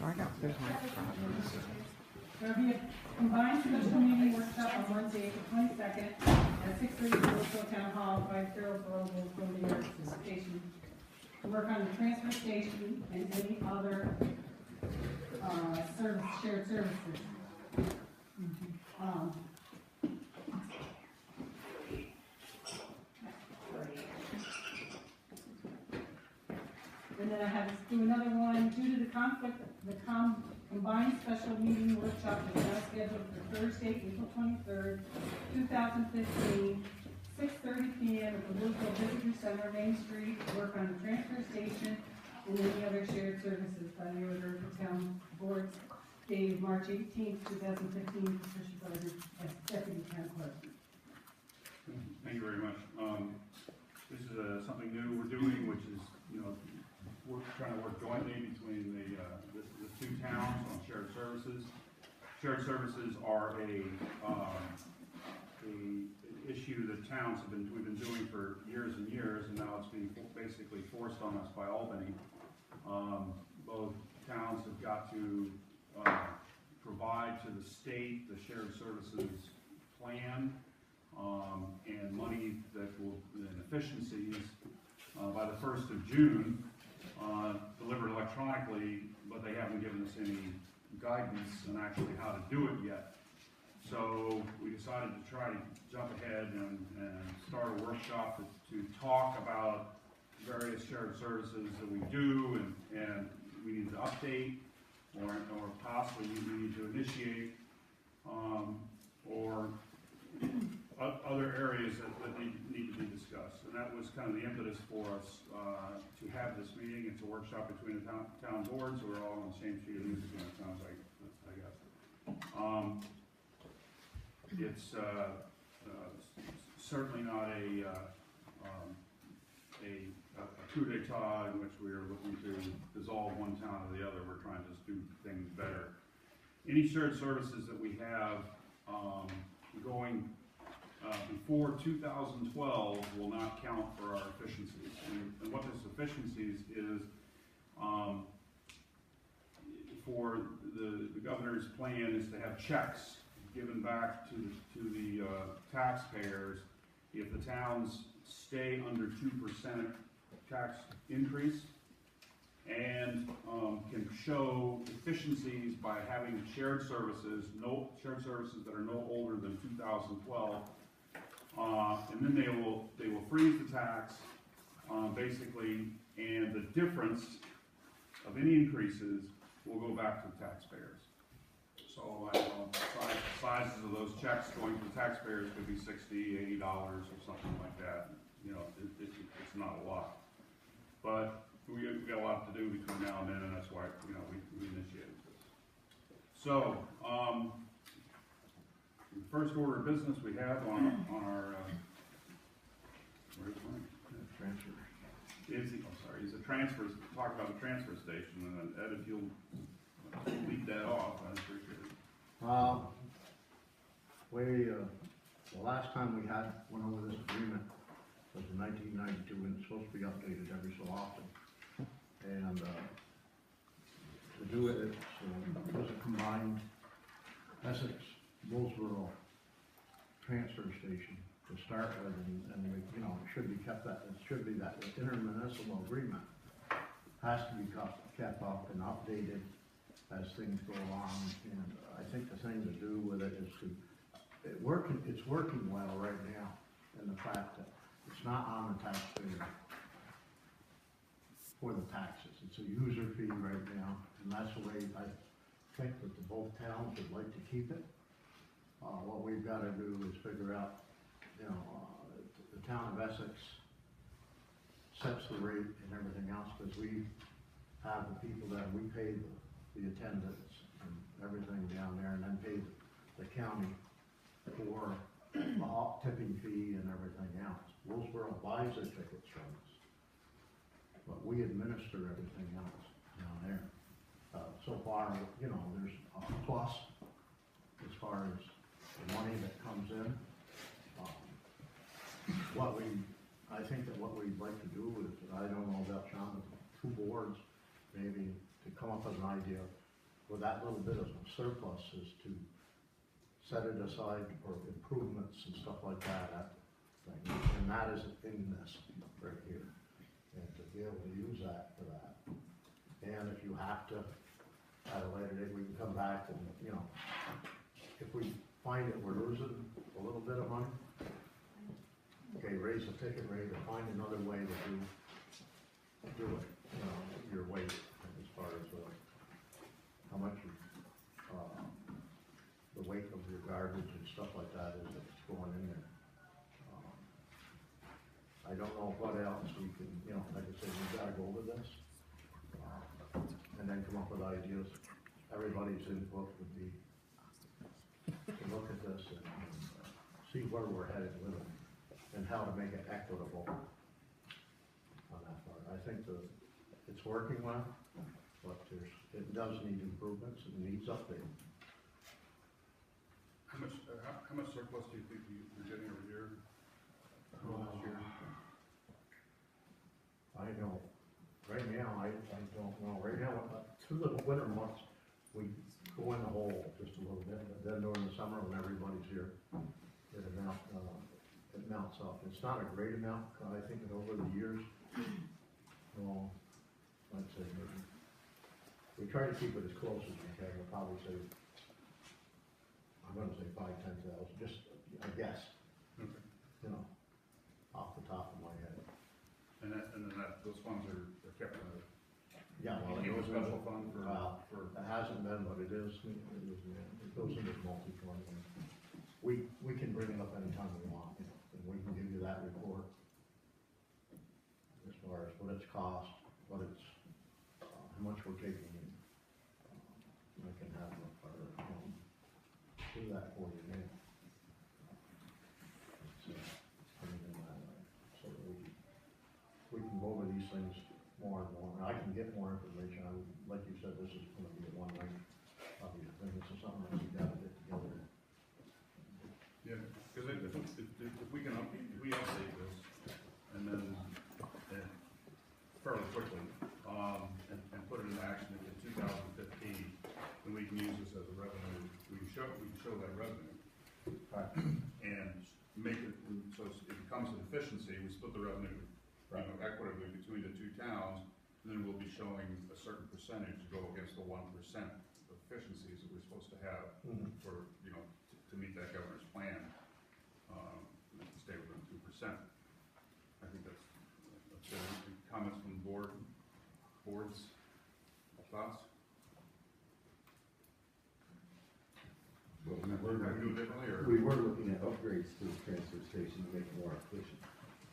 There's my There will be a combined special meeting workshop on Wednesday, April 22nd at 6:30 Willsboro Town Hall, 500 Willsboro Station, to work on the transfer station and any other shared services. And then I have to do another one, due to the conflict, combined special meeting workshop is now scheduled for Thursday, April 23rd, 2015, 6:30 p.m. at the Willsboro Visitor Center, Main Street, to work on the transfer station and any other shared services by the order of the town board dated March 18th, 2015, Patricia Gardner as Deputy Town Clerk. Thank you very much. This is something new we're doing, which is, we're trying to work jointly between the two towns on shared services. Shared services are a issue that towns we've been doing for years and years, and now it's being basically forced on us by Albany. Both towns have got to provide to the state the shared services plan and money and efficiencies by the 1st of June. Delivered electronically, but they haven't given us any guidance on actually how to do it yet. So we decided to try to jump ahead and start a workshop to talk about various shared services that we do and we need to update or possibly we need to initiate or other areas that need to be discussed. And that was kind of the impetus for us to have this meeting. It's a workshop between the town boards, so we're all on the same sheet of music, and it sounds like, I guess. It's certainly not a coup d'etat in which we are looking to dissolve one town or the other. We're trying to just do things better. Any shared services that we have going before 2012 will not count for our efficiencies. And what this efficiencies is, for the governor's plan is to have checks given back to the taxpayers if the towns stay under 2% tax increase and can show efficiencies by having shared services that are no older than 2012. And then they will freeze the tax, basically, and the difference of any increases will go back to the taxpayers. So sizes of those checks going to the taxpayers could be $60, $80 or something like that. It's not a lot, but we got a lot to do between now and then, and that's why we initiated this. So. The first order of business we have on our where's mine? Transfer. Is a transfer. Talk about the transfer station, and Ed, if you'll lead that off, I'd appreciate it. The last time we went over this agreement was in 1992, and it's supposed to be updated every so often. And to do it, it was a combined Essex-Willsboro transfer station to start with, and it should be kept that it should be that the intermunicipal agreement has to be kept up and updated as things go along. And I think the thing to do with it is it's working well right now, in the fact that it's not on the taxpayer for the taxes. It's a user fee right now, and that's the way I think that both towns would like to keep it. What we've got to do is figure out, the town of Essex sets the rate and everything else, because we have the people that we pay the attendants and everything down there, and then pay the county for the tipping fee and everything else. Willsboro buys their tickets from us, but we administer everything else down there. So far, there's a plus as far as the money that comes in. I think that what we'd like to do is, I don't know about Sean, but two boards maybe to come up with an idea with that little bit of surplus is to set it aside for improvements and stuff like that, thing. And that is in this right here. And to be able to use that for that. And if you have to, at a later date, we can come back and, you know, if we find that we're losing a little bit of money, okay, raise the ticket rate or find another way to do it, you know, your weight as far as how much the weight of your garbage and stuff like that is that's going in there. I don't know what else we can, you know, like I said, we gotta go over this, and then come up with ideas. Everybody's input would be to look at this and see where we're headed with it, and how to make it equitable on that part. I think it's working well, but it does need improvements, and needs updating. How much surplus do you think you're getting every year? Last year? I know, right now, I don't know, right now, through the winter months, we go in the hole just a little bit, but then during the summer, when everybody's here, it mounts up. It's not a great amount, I think that over the years, well, I'd say maybe, we try to keep it as close as we can, we'll probably say, I'm gonna say 5,000-10,000, just a guess, Okay. you know, off the top of my head. And then those funds are kept in a, Yeah, well, you have a special fund for, it hasn't been, but it goes into multi-fund. We can bring it up anytime we want, you know, and we can give you that report as far as what it's cost, what it's, how much we're taking in. I can have do that for you now. So, put it in that way, so that we can go over these things more and more. I can get more information. Like you said, this is gonna be a one night, probably, I think this is something that we gotta get together. yeah, because if we update this, and then, fairly quickly, and put it into action in 2015, then we can use this as a revenue, we can show that revenue. Right. And make it, so it becomes an efficiency, we split the revenue, you know, equitably between the two towns, and then we'll be showing a certain percentage to go against the 1% efficiencies that we're supposed to have for, you know, to meet that governor's plan, to stay within 2%. I think that's it. Comments from the boards, thoughts? Well, We were looking at upgrades to the transfer station to make it more efficient.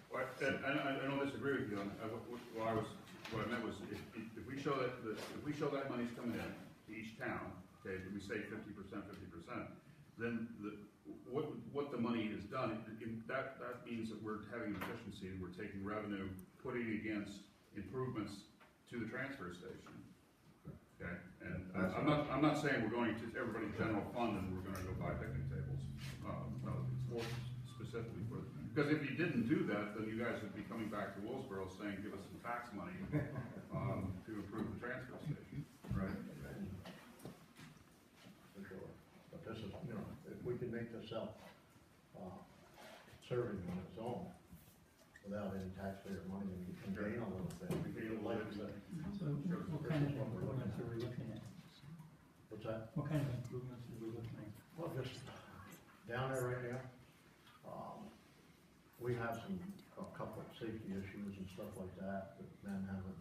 Well, I don't disagree with you on that. What I meant was, if we show that money's coming in to each town, okay, we say 50%, then what the money has done, that means that we're having efficiency, we're taking revenue, putting against improvements to the transfer station. Okay, and I'm not saying we're going to everybody's general fund and we're gonna go buy picnic tables. No, it's for specifically for, because if you didn't do that, then you guys would be coming back to Willsboro saying, give us some tax money, to improve the transfer station, right? For sure. But this is, you know, if we can make this serving on its own, without any taxpayer money, and we can gain a little bit, we can like to. So what kind of improvements are we looking at? What's that? What kind of improvements are we looking at? Well, just down there right now, we have a couple of safety issues and stuff like that men haven't,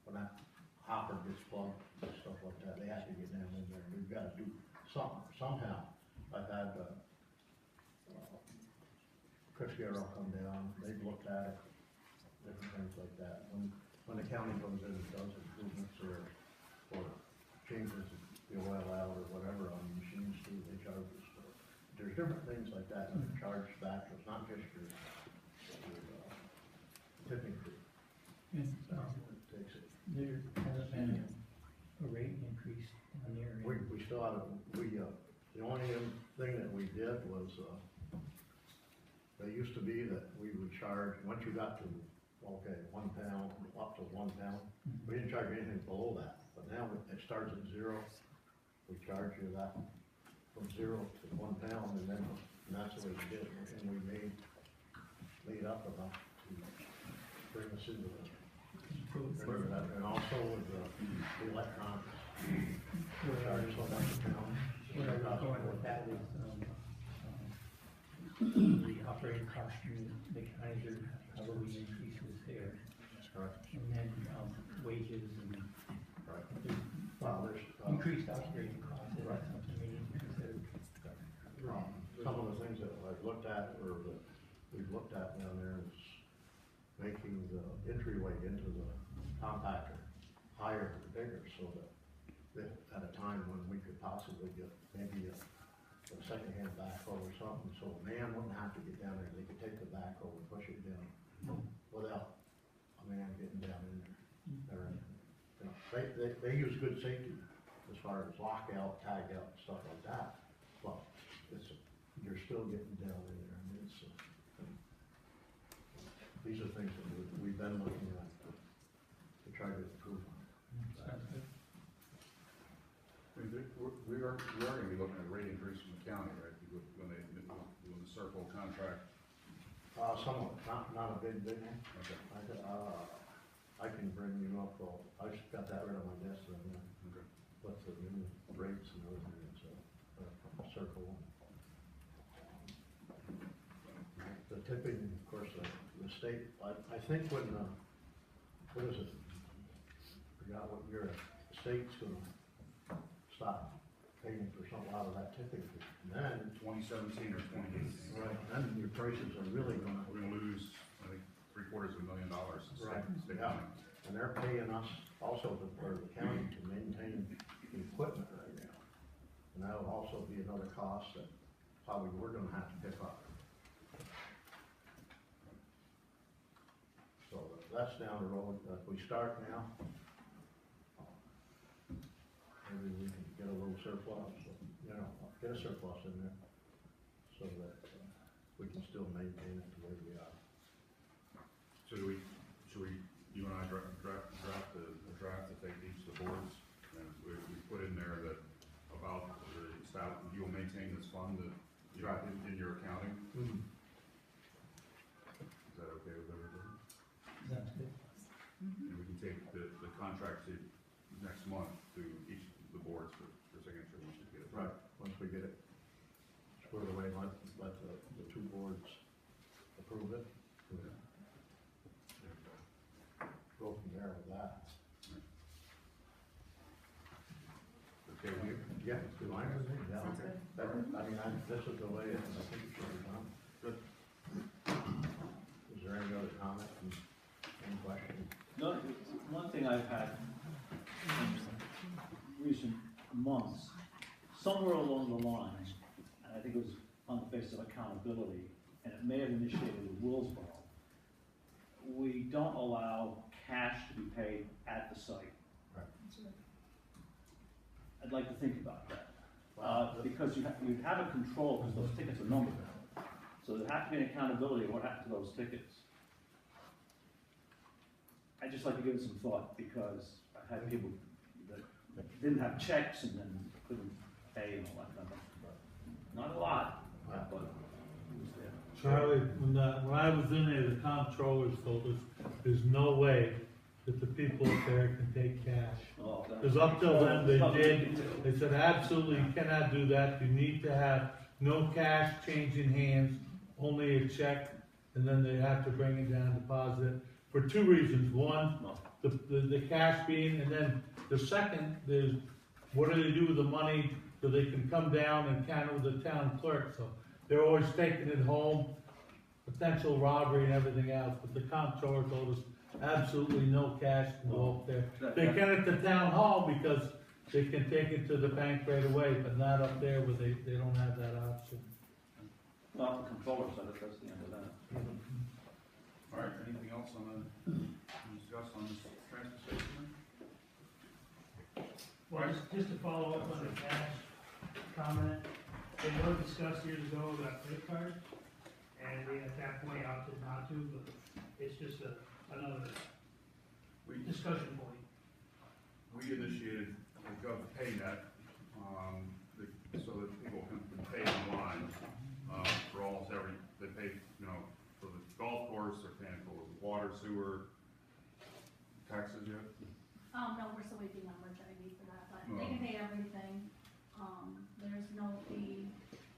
when that hopper gets plugged and stuff like that, they have to get down in there. We've gotta do something, somehow. I've had, Chris Garrow come down, they've looked at it, different things like that. When the county goes in and does improvements or changes the oil out or whatever on the machines too, they charge us for it. There's different things like that that are charged back, it's not just your tipping fee. And, It takes it. there hasn't been a rate increase on there. We still have, the only thing that we did was, they used to be that we would charge, once you got to, okay, 1 pound, up to 1 pound, we didn't charge anything below that, but now it starts at 0, we charge you that from 0 to 1 pound, and that's the way we did it, and we made up enough to bring us into the, and also with the electronics, we charge so much a pound. Where I was going with that is, the operating cost in the Kaiser probably increases there. Right. And then, wages and Right. well, There's, increased operating costs, is that something we need to consider? some of the things that I've looked at, or that we've looked at down there is making the entryway into the compactor higher and bigger, so that at a time when we could possibly get maybe a secondhand backhoe or something, so a man wouldn't have to get down there, they could take the backhoe and push it down without a man getting down in there. You know, they use good safety as far as lockout, tag out, stuff like that, but you're still getting down in there, I mean, these are things that we've been looking at to try to improve on. Sounds good. I mean, we are gonna be looking at a rate increase from the county, right, when the circle contract. Somewhat, not a big one. Okay. I can bring you up, I just got that right on my desk, right now. Okay. What's the new rates and everything, so, circle. The tipping, of course, the state, I think when, what is it? Forgot what year, the state's gonna stop paying for something out of that tipping fee. And then, 2017 or 2018. right, then your prices are really gonna, We're gonna lose, I think, $750,000 in right, state yeah. money. And they're paying us also, or the county, to maintain the equipment right now. And that'll also be another cost that probably we're gonna have to pick up. So that's down the road, if we start now, maybe we can get a little surplus, you know, get a surplus in there, so that we can still maintain it the way we are. So should we, you and I draft a draft to take each of the boards, and we put in there that about the staff, you will maintain this fund that you got in your accounting? Mm-hmm. Is that okay with everybody? Sounds good. And we can take the contract to next month to each of the boards for signature once we get it. Right, once we get it squared away, let the two boards approve it. Go from there with that. Okay, we, Yeah, do I understand? Yeah. I mean, this is the way I think it should be done. Good. Is there any other comment, any questions? No, one thing I've had in recent months, somewhere along the line, and I think it was on the basis of accountability, and it may have initiated with Willsboro, we don't allow cash to be paid at the site. Right. I'd like to think about that. Well, Because you have a control, because those tickets are numbered. So there has to be an accountability of what happened to those tickets. I'd just like to give it some thought, because I've had people that didn't have checks and then couldn't pay and all that kind of stuff. Not a lot, but it was there. Charlie, when I was in there, the comptrollers told us, there's no way that the people up there can take cash. Oh, that- Because up till then, they did, they said, absolutely, you cannot do that, you need to have no cash changing hands, only a check, and then they have to bring it down, deposit it, for two reasons. One, No. the cash being, and then the second is, what do they do with the money, so they can come down and count it with the town clerk, so they're always taking it home, potential robbery and everything else, but the comptroller told us, absolutely no cash can go up there. They can at the town hall, because they can take it to the bank right away, but not up there where they don't have that option. Well, the controller said it, that's the end of that. all right, anything else on discuss on this transfer station? Well, just to follow up on the cash comment, it was discussed years ago about credit cards, and we at that point opted not to, but it's just another We discussion point. initiated, the pay net, so that people can pay online, for almost they pay, for the golf course, they're paying for water, sewer, taxes yet? No, we're still waiting on merch ID for that, but they can pay everything. There's no fee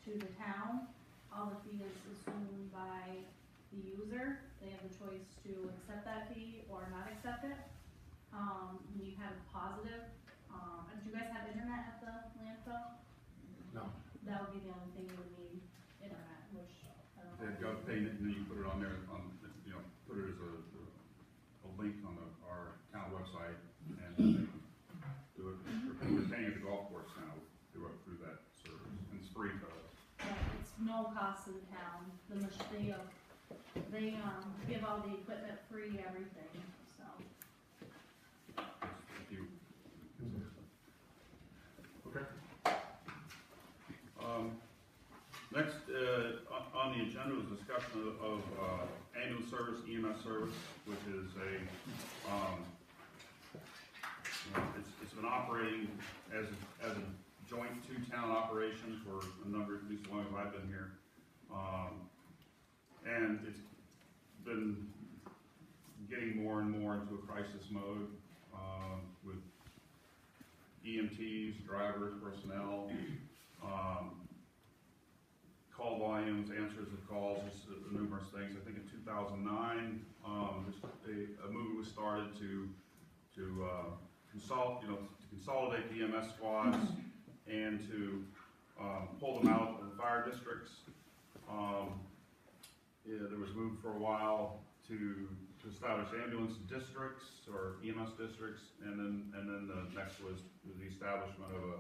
to the town. All the fee is assumed by the user. They have the choice to accept that fee or not accept it. You have a positive, do you guys have internet at the landfill? No. That would be the only thing you would need, internet, which I don't know. They've got pay, and then you put it on there, put it as a link on our town website, and they can do it. We're paying at the golf course now, through that service, and it's free to us. But it's no cost to the town. They give all the equipment free, everything, so. If you. Okay. Next, on the agenda was discussion of ambulance service, EMS service, which is it's been operating as a joint two-town operation for a number, at least as long as I've been here. And it's been getting more and more into a crisis mode, with EMTs, drivers, personnel, call volumes, answers of calls, just numerous things. I think in 2009, a movement was started to consolidate the EMS squads and to pull them out of the fire districts. There was a move for a while to establish ambulance districts or EMS districts, and then the next was the establishment of a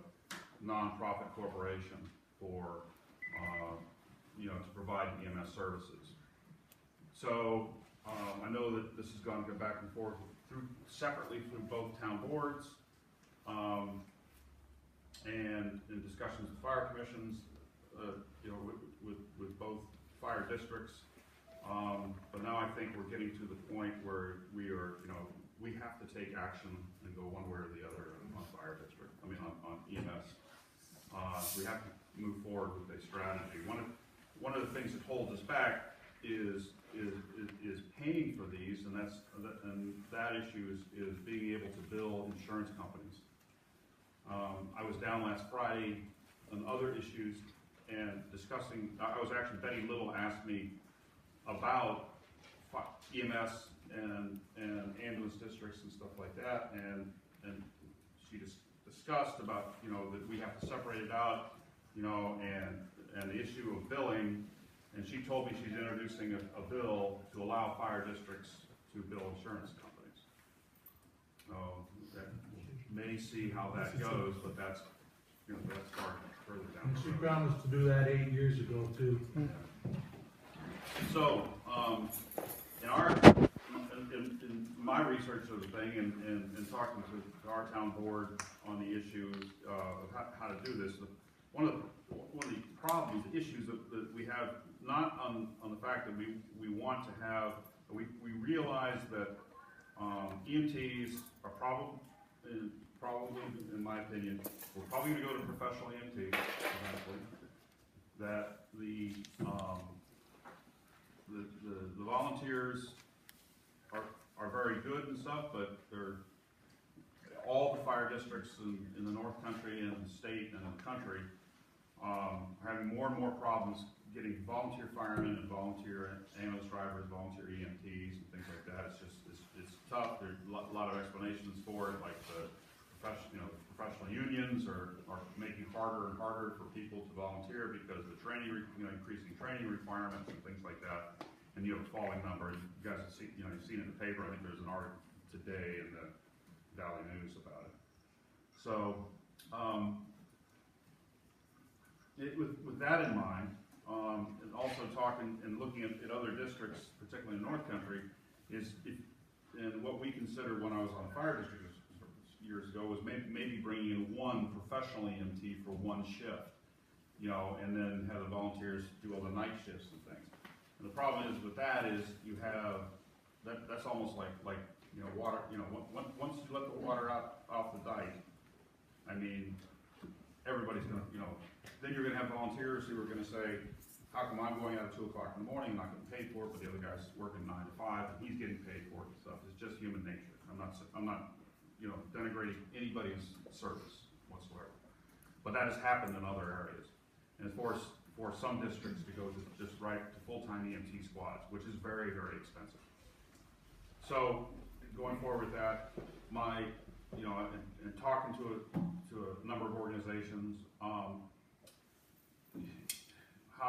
nonprofit corporation for to provide EMS services. So I know that this has gone back and forth separately through both town boards, and in discussions with fire commissions, with both fire districts. But now I think we're getting to the point where we have to take action and go one way or the other on fire district. On EMS. We have to move forward with a strategy. One of the things that holds us back is paying for these, and that issue is being able to bill insurance companies. I was down last Friday on other issues and discussing. I was actually, Betty Little asked me about EMS and ambulance districts and stuff like that, and she just discussed about that we have to separate it out, and the issue of billing, and she told me she's introducing a bill to allow fire districts to bill insurance companies. So may see how that goes, but that's further down And the she road. promised to do that 8 years ago too. So, in my research of the thing and talking to our town board on the issue of how to do this, one of the problems, issues that we have, not on the fact that we want to have, we realize that EMTs are probably, in my opinion, we're probably going to go to professional EMT eventually. That the volunteers are very good and stuff, but all the fire districts in the North Country and the state and the country are having more and more problems getting volunteer firemen and volunteer ambulance drivers, volunteer EMTs and things like that. It's tough. There's a lot of explanations for it, like the professional unions are making harder and harder for people to volunteer because the training, increasing training requirements and things like that. And you have a falling number. And you guys have seen, you've seen it in the paper. I think there's an article today in the Valley News about it. So, with that in mind, and also talking and looking at other districts, particularly in North Country, and what we considered when I was on fire district years ago was maybe bringing in one professional EMT for one shift, and then have the volunteers do all the night shifts and things. And the problem is with that is you have that's almost like water. Once you let the water out off the dike, everybody's gonna, then you're gonna have volunteers who are gonna say, how come I'm going out at 2 o'clock in the morning, not getting paid for it, but the other guy's working 9 to 5, and he's getting paid for it and stuff. It's just human nature. I'm not, denigrating anybody's service whatsoever. But that has happened in other areas. And it's for some districts to go to just right to full-time EMT squads, which is very, very expensive. So, going forward with that, and talking to a number of organizations, how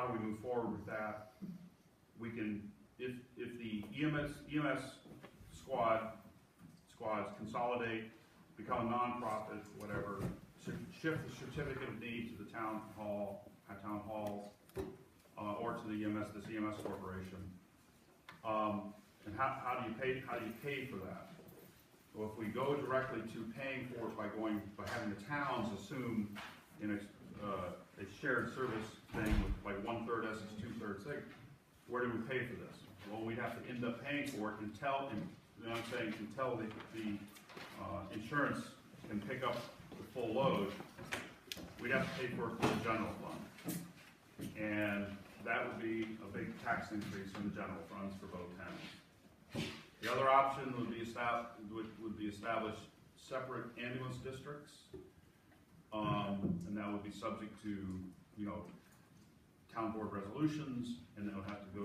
do we move forward with that? We can, if the EMS squads consolidate, become a nonprofit, whatever, shift the certificate of need to the town halls, or to the this EMS corporation. And how do you pay for that? Well, if we go directly to paying for it by having the towns assume a shared service thing with like 1/3 Essex, 2/3 Sig, where do we pay for this? Well, we'd have to end up paying for it until the insurance can pick up the full load. We'd have to pay for it through the general fund. And that would be a big tax increase in the general funds for both towns. The other option would be establish separate ambulance districts, and that would be subject to town board resolutions, and that would have to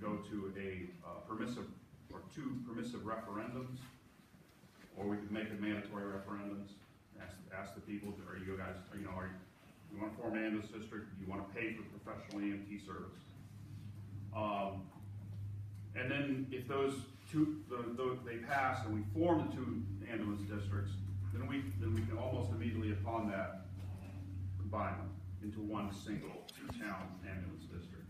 go to a permissive or 2 permissive referendums, or we could make it mandatory referendums. Ask the people, you want to form an ambulance district? Do you want to pay for professional EMT service? And then if those they pass and we form the 2 ambulance districts, then we can almost immediately upon that combine them into one single 2-town ambulance district.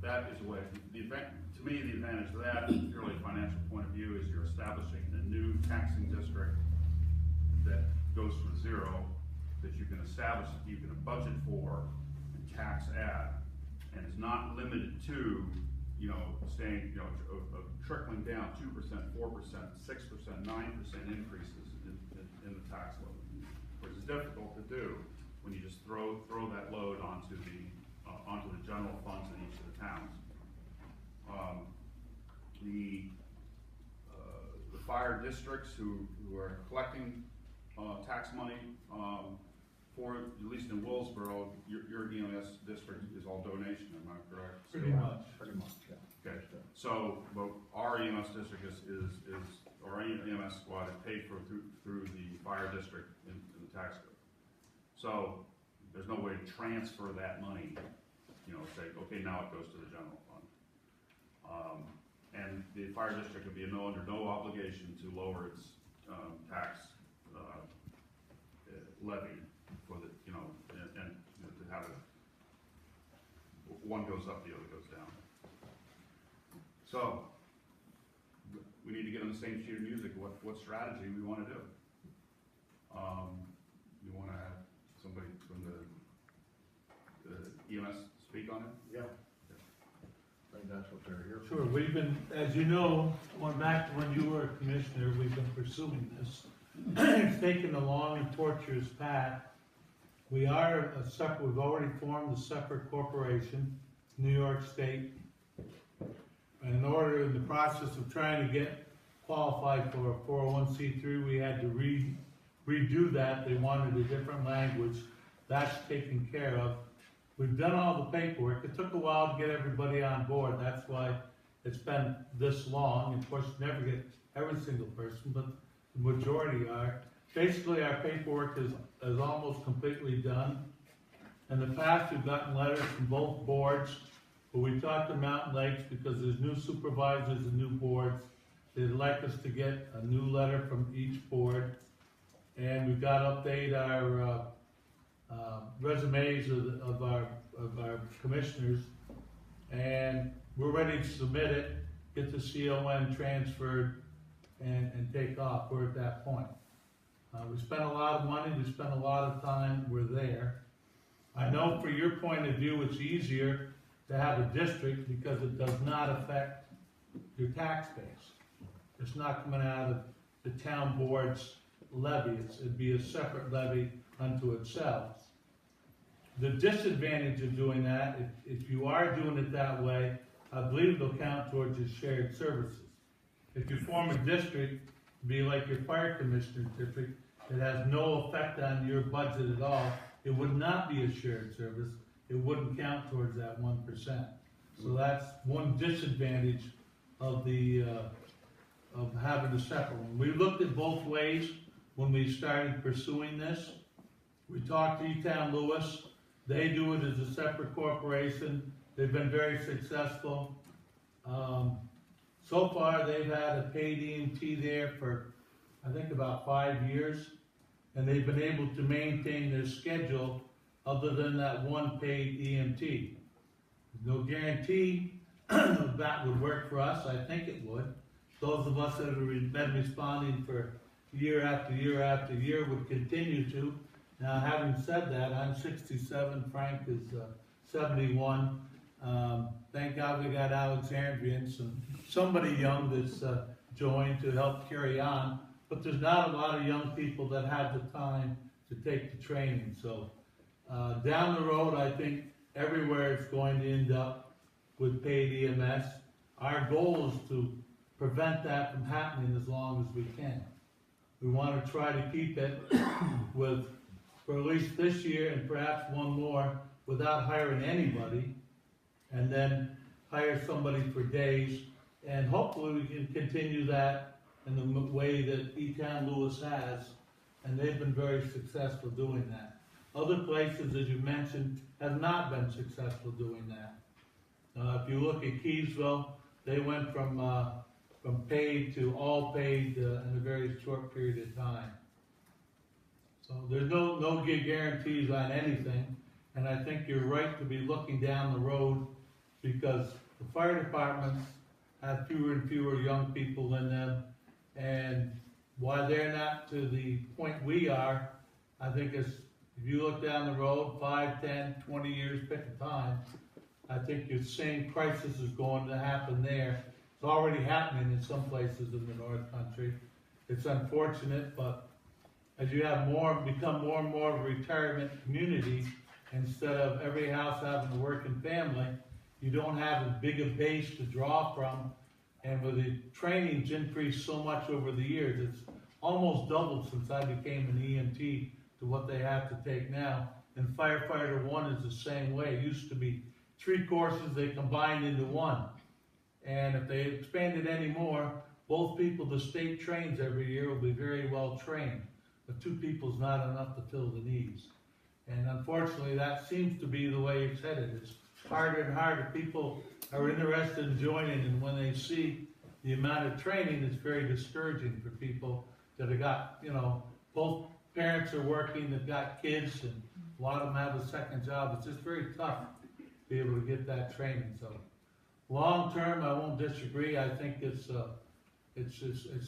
That is a way. To me, the advantage of that, purely a financial point of view, is you're establishing a new taxing district that goes from 0, that you can establish, that you can budget for and tax at, and it's not limited to staying, trickling down 2%, 4%, 6%, 9% increases in the tax load, which is difficult to do when you just throw that load onto the general funds in each of the towns. The fire districts who are collecting tax money for, at least in Willsboro, your EMS district is all donation, am I correct? Pretty much. Pretty much, yeah. Okay, so our EMS district or our EMS squad is paid for through the fire district in the tax code. So there's no way to transfer that money, say, okay, now it goes to the general fund. And the fire district would be under no obligation to lower its tax levy for the, and to have it, one goes up, the other goes down. So, we need to get on the same sheet of music, what strategy we want to do. You want to have somebody from the EMS speak on it? Yeah. I think that's what they're here for. Sure, we've been, as you know, going back to when you were a commissioner, we've been pursuing this. It's taken a long and tortuous path. We are we've already formed a separate corporation, New York State. And in the process of trying to get qualified for a 401c3, we had to redo that. They wanted a different language. That's taken care of. We've done all the paperwork. It took a while to get everybody on board. That's why it's been this long. Of course, you never get every single person, but the majority are. Basically, our paperwork is almost completely done. In the past, we've gotten letters from both boards, but we talked to Mountain Lakes because there's new supervisors and new boards. They'd like us to get a new letter from each board. And we've got to update our resumes of our commissioners. And we're ready to submit it, get the CON transferred, and take off. We're at that point. We spent a lot of money, we spent a lot of time, we're there. I know for your point of view, it's easier to have a district because it does not affect your tax base. It's not coming out of the town board's levy. It'd be a separate levy unto itself. The disadvantage of doing that, if you are doing it that way, I believe it'll count towards your shared services. If you form a district, be like your fire commissioner district, it has no effect on your budget at all, it would not be a shared service, it wouldn't count towards that 1%. So that's one disadvantage of the, of having a separate one. We looked at both ways when we started pursuing this. We talked to E-Town Lewis, they do it as a separate corporation, they've been very successful. So far, they've had a paid EMT there for, I think, about 5 years, and they've been able to maintain their schedule other than that one paid EMT. No guarantee that would work for us, I think it would. Those of us that have been responding for year after year after year would continue to. Now, having said that, I'm 67, Frank is 71. Thank God we got Alexandrians and somebody young that's joined to help carry on. But there's not a lot of young people that have the time to take the training. So down the road, I think everywhere it's going to end up with paid EMS. Our goal is to prevent that from happening as long as we can. We want to try to keep it with, for at least this year and perhaps one more, without hiring anybody, and then hire somebody for days, and hopefully we can continue that in the way that E-Town Lewis has, and they've been very successful doing that. Other places, as you mentioned, have not been successful doing that. If you look at Keysville, they went from paid to all paid in a very short period of time. So there's no guarantees on anything, and I think you're right to be looking down the road, because the fire departments have fewer and fewer young people in them, and while they're not to the point we are, I think it's, if you look down the road, 5, 10, 20 years, pick a time, I think your same crisis is going to happen there. It's already happening in some places in the North Country. It's unfortunate, but as you have become more and more of a retirement community, instead of every house having a working family, you don't have as big a base to draw from, and with the training's increased so much over the years, it's almost doubled since I became an EMT to what they have to take now. And Firefighter 1 is the same way. It used to be 3 courses, they combined into 1. And if they expanded any more, both people the state trains every year will be very well trained. But 2 people is not enough to fill the needs. And unfortunately, that seems to be the way it's headed. It's harder and harder. People are interested in joining, and when they see the amount of training, it's very discouraging for people that have got, you know, both parents are working, they've got kids, and a lot of them have a second job. It's just very tough to be able to get that training. So long term, I won't disagree. I think it's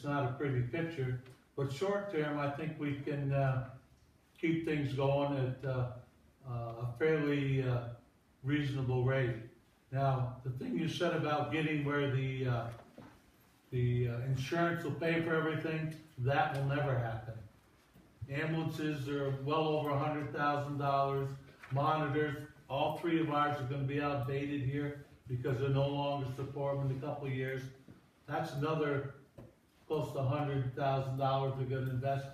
not a pretty picture. But short term, I think we can keep things going at a fairly reasonable rate. Now, the thing you said about getting where the insurance will pay for everything, that will never happen. Ambulances are well over $100,000. Monitors, all 3 of ours are going to be outdated here because they're no longer supported in a couple of years. That's another close to $100,000 we're going to invest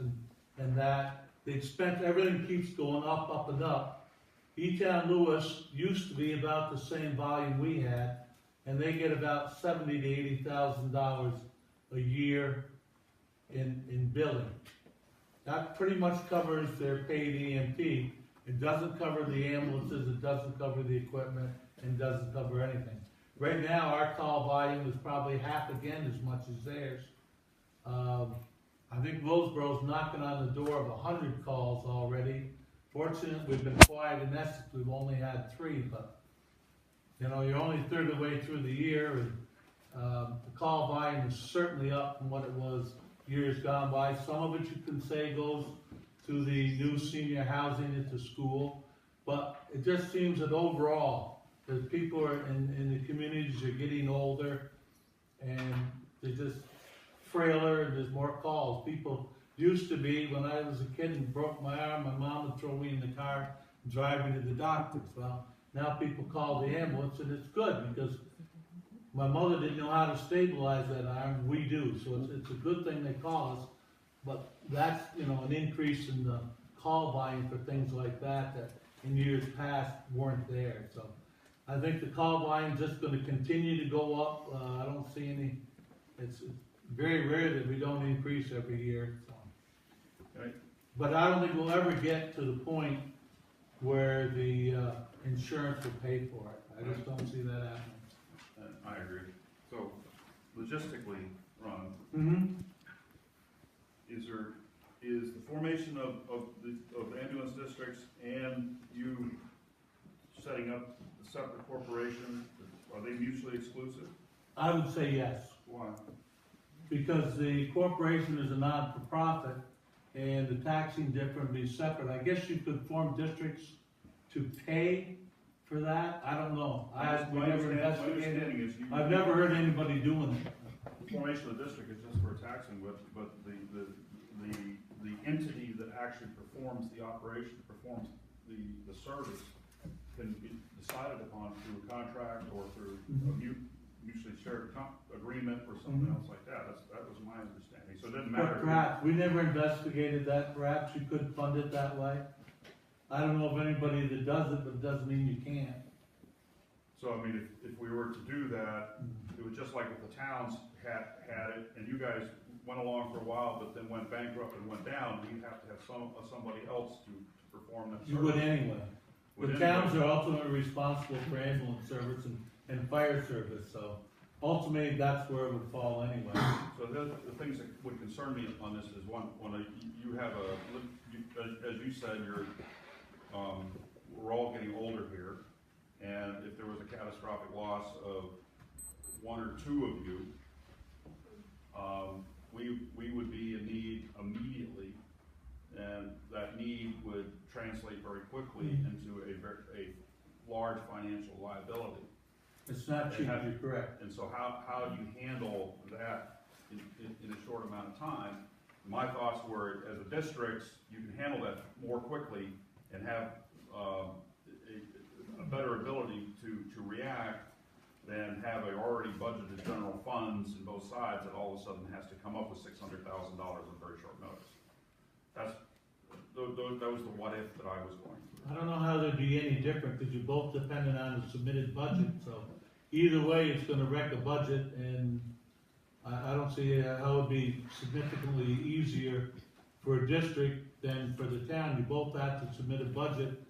in that. The expense, everything keeps going up, up, and up. E-Town Lewis used to be about the same volume we had, and they get about $70,000 to $80,000 a year in billing. That pretty much covers their paid EMT. It doesn't cover the ambulances, it doesn't cover the equipment, and doesn't cover anything. Right now, our call volume is probably half again as much as theirs. I think Willsboro's knocking on the door of 100 calls already. Fortunately, we've been quiet in Essex, we've only had 3, but you know, you're only a third of the way through the year, and the call volume is certainly up from what it was years gone by. Some of it you can say goes to the new senior housing at the school, but it just seems that overall, that people are in the communities are getting older, and they're just frailer, and there's more calls. People Used to be, when I was a kid and broke my arm, my mom would throw me in the car and drive me to the doctors. Well, now people call the ambulance, and it's good, because my mother didn't know how to stabilize that arm, we do, so it's a good thing they call us. But that's, you know, an increase in the call volume for things like that, that in years past weren't there, so. I think the call volume's just gonna continue to go up, I don't see any, it's very rare that we don't increase every year, so. Right. But I don't think we'll ever get to the point where the, insurance will pay for it, I just don't see that happening. I agree. So logistically, Ron, Mm-hmm. is the formation of ambulance districts and you setting up a separate corporation, are they mutually exclusive? I would say yes, Why? because the corporation is a non-for-profit, and the taxing different be separate. I guess you could form districts to pay for that, I don't know. We never My investigated it. understanding is I've never heard anybody doing it. the formation of the district is just for taxing, but the entity that actually performs the operation, performs the service, can be decided upon through a contract or through a mutually shared agreement or something else like that. That was my understanding, so it didn't matter. But perhaps, we never investigated that, perhaps you could fund it that way. I don't know of anybody that does it, but it doesn't mean you can't. So, I mean, if we were to do that, it was just like if the towns had it, and you guys went along for a while, but then went bankrupt and went down, we'd have to have somebody else to perform that service. You would anyway. Would The towns anybody- are ultimately responsible for ambulance service and fire service, so ultimately, that's where it would fall anyway. So the things that would concern me on this is one, you have as you said, we're all getting older here, and if there was a catastrophic loss of one or two of you, we would be in need immediately, and that need would translate very quickly into a large financial liability. It's not cheap, you're correct. And so how do you handle that in a short amount of time? My thoughts were, as a district, you can handle that more quickly and have a better ability to react than have a already budgeted general funds in both sides that all of a sudden has to come up with $600,000 in very short notice. That was the what if that I was going through. I don't know how there'd be any different, because you're both dependent on the submitted budget, so either way, it's gonna wreck a budget, and I don't see how it'd be significantly easier for a district than for the town. You both have to submit a budget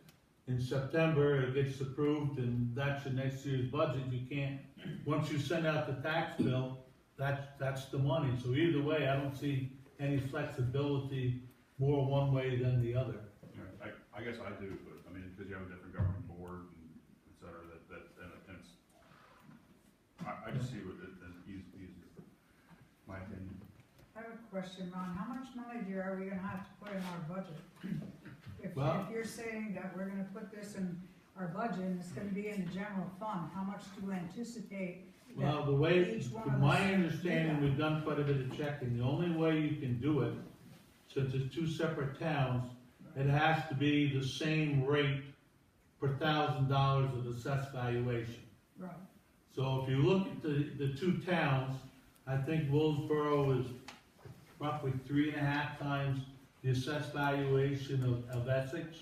in September, it gets approved, and that's your next year's budget. You can't, once you send out the tax bill, that's the money. So either way, I don't see any flexibility more one way than the other. I guess I do, but I mean, because you have a different government board and et cetera, and it's, I just see it as easier, my opinion. I have a question, Ron. How much money are we gonna have to put in our budget? If you're saying that we're gonna put this in our budget and it's gonna be in the general fund, how much do you anticipate? Well, the way, each one from of my us- understanding, Yeah. we've done quite a bit of checking. The only way you can do it, since it's two separate towns, it has to be the same rate per $1,000 of assessed valuation. Right, So if you look at the two towns, I think Willsboro is roughly 3.5 times the assessed valuation of Essex.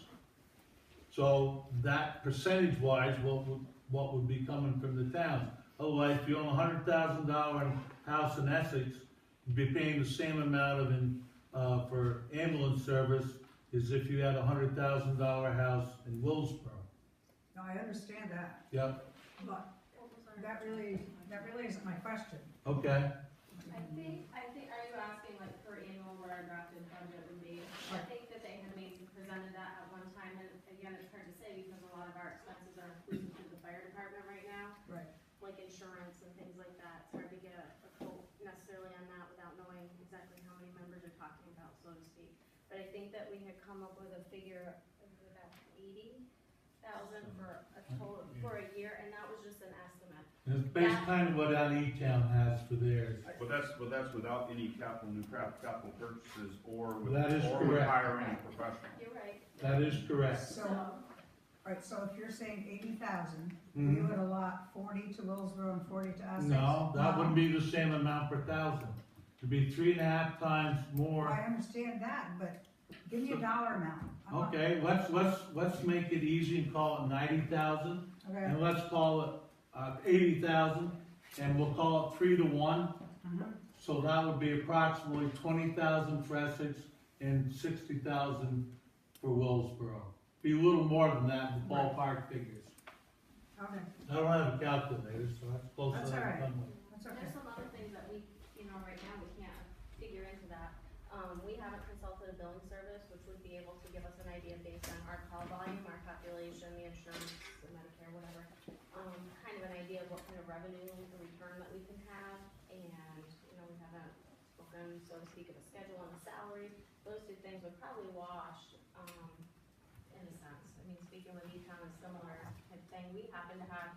So that percentage-wise, what would be coming from the towns? Otherwise, if you own a $100,000 house in Essex, you'd be paying the same amount for ambulance service as if you had a $100,000 house in Willsboro. no, I understand that, Yep, but that really isn't my question. okay. I think, are you asking like per annual what our drafted budget would be? I think that they had maybe presented that at one time, and again, it's hard to say because a lot of our expenses are inclusive through the fire department right now, Right. like insurance and things like that. It's hard to get a quote necessarily on that without knowing exactly how many members you're talking about, so to speak. But I think that we had come up with a figure of about 80,000 for a total, for a year, and that was just an estimate. And it's based kind of what E-Town has for theirs. But that's without any capital purchases or with, That is or with correct. hiring a professional. You're right. That is correct. So, So, right, so if you're saying 80,000, Mhm. you would allot 40 to Willsboro and 40 to Essex? No, that wouldn't be the same amount per thousand. It'd be 3.5 times more. I understand that, but give me a dollar amount. I'm not- Okay, let's make it easy and call it 90,000, Okay, and let's call it 80,000, and we'll call it 3 to 1. mhm. So that would be approximately 20,000 for Essex and 60,000 for Willsboro. Be a little more than that in the ballpark figures. Okay, I don't have a calculator, so that's close That's enough. all right. to come with. that's okay. there's some other things that we, right now, we can't figure into that. We haven't consulted a billing service, which would be able to give us an idea based on our call volume, our population, the insurance, the Medicare, whatever. Kind of an idea of what kind of revenue, the return that we can have, and, we haven't spoken, so to speak, of a schedule and a salary. Those two things would probably wash, in a sense. I mean, speaking with E-Town is similar type thing. We happen to have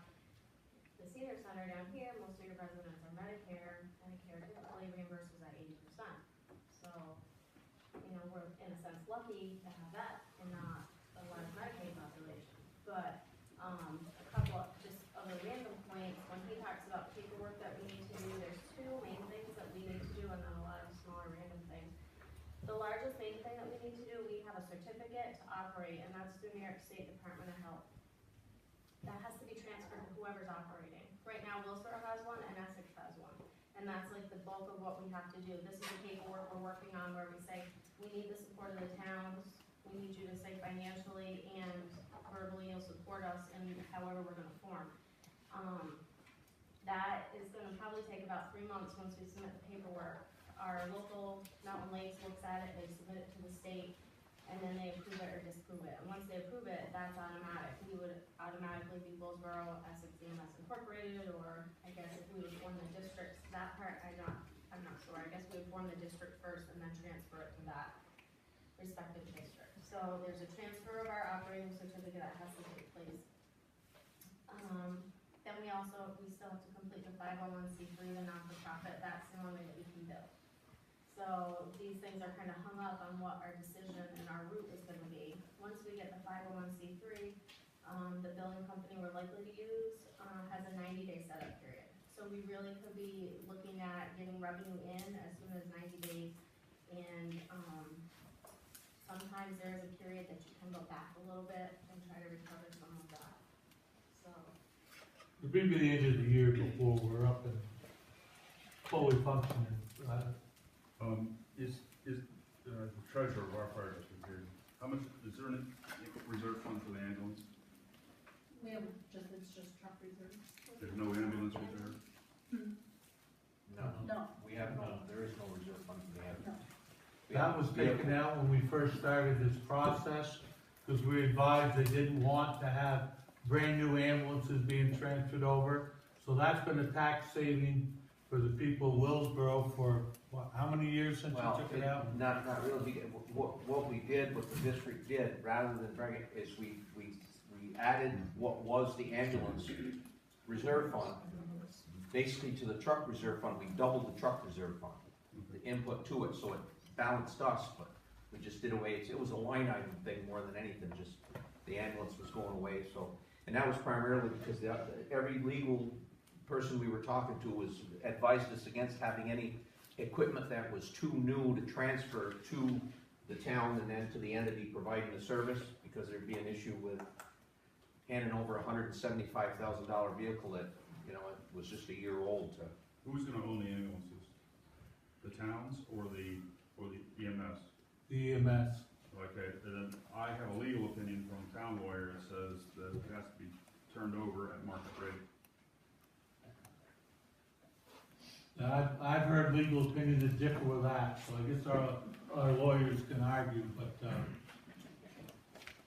the senior center down here, most of your residents are Medicare typically reimburses at 80%. So, we're in a sense lucky to have that and not a large Medicaid population. But, a couple of just other random points, when he talks about paperwork that we need to do, there's two main things that we need to do and then a lot of smaller random things. The largest main thing that we need to do, we have a certificate to operate, and that's through New York State Department of Health. That has to be transferred to whoever's operating. Right now, Willsboro has one and Essex has one. And that's like the bulk of what we have to do. This is the paperwork we're working on where we say, we need the support of the towns, we need you to say financially and verbally you'll support us in however we're gonna form. That is gonna probably take about 3 months once we submit the paperwork. Our local Mountain Lakes looks at it, they submit it to the state, and then they approve it or disapprove it. And once they approve it, that's automatic. We would automatically be Willsboro, Essex, EMS Incorporated, or I guess if we would form the districts, that part, I'm not sure. I guess we would form the district first and then transfer it to that respective district. So there's a transfer of our operating certificate that has to take place. Then we still have to complete the 501c3, the non-for-profit. That's the only way that we can bill. So these things are kind of hung up on what our decision and our route is gonna be. Once we get the 501c3, the billing company we're likely to use, has a 90-day setup period. So we really could be looking at getting revenue in as soon as 90 days. And, sometimes there is a period that you can go back a little bit and try to recover some of that. So, It'll be the end of the year before we're up and fully functioning. Is the treasurer of our fire district here, how much, is there a reserve fund for the ambulance? We have it's just truck reserve. There's no ambulance reserve? No. We have none, there is no reserve fund for the ambulance. That was taken out when we first started this process, because we advised they didn't want to have brand-new ambulances being transferred over. So that's been a tax saving for the people of Willsboro for, what, how many years since Well, you took it out? not really, what we did, what the district did, rather than bring it, is we added what was the ambulance reserve fund, basically to the truck reserve fund. We doubled the truck reserve fund, the input to it, so it balanced us, but we just did away, it was a line item thing more than anything, just the ambulance was going away, so. And that was primarily because every legal person we were talking to was advised us against having any equipment that was too new to transfer to the town and then to the entity providing the service, because there'd be an issue with handing over a $175,000 vehicle that, it was just a year old to. Who's gonna own the ambulances? The towns or the EMS? The EMS. Okay, then I have a legal opinion from a town lawyer that says that it has to be turned over at market rate. Now, I've heard legal opinions that differ with that, so I guess our lawyers can argue, but,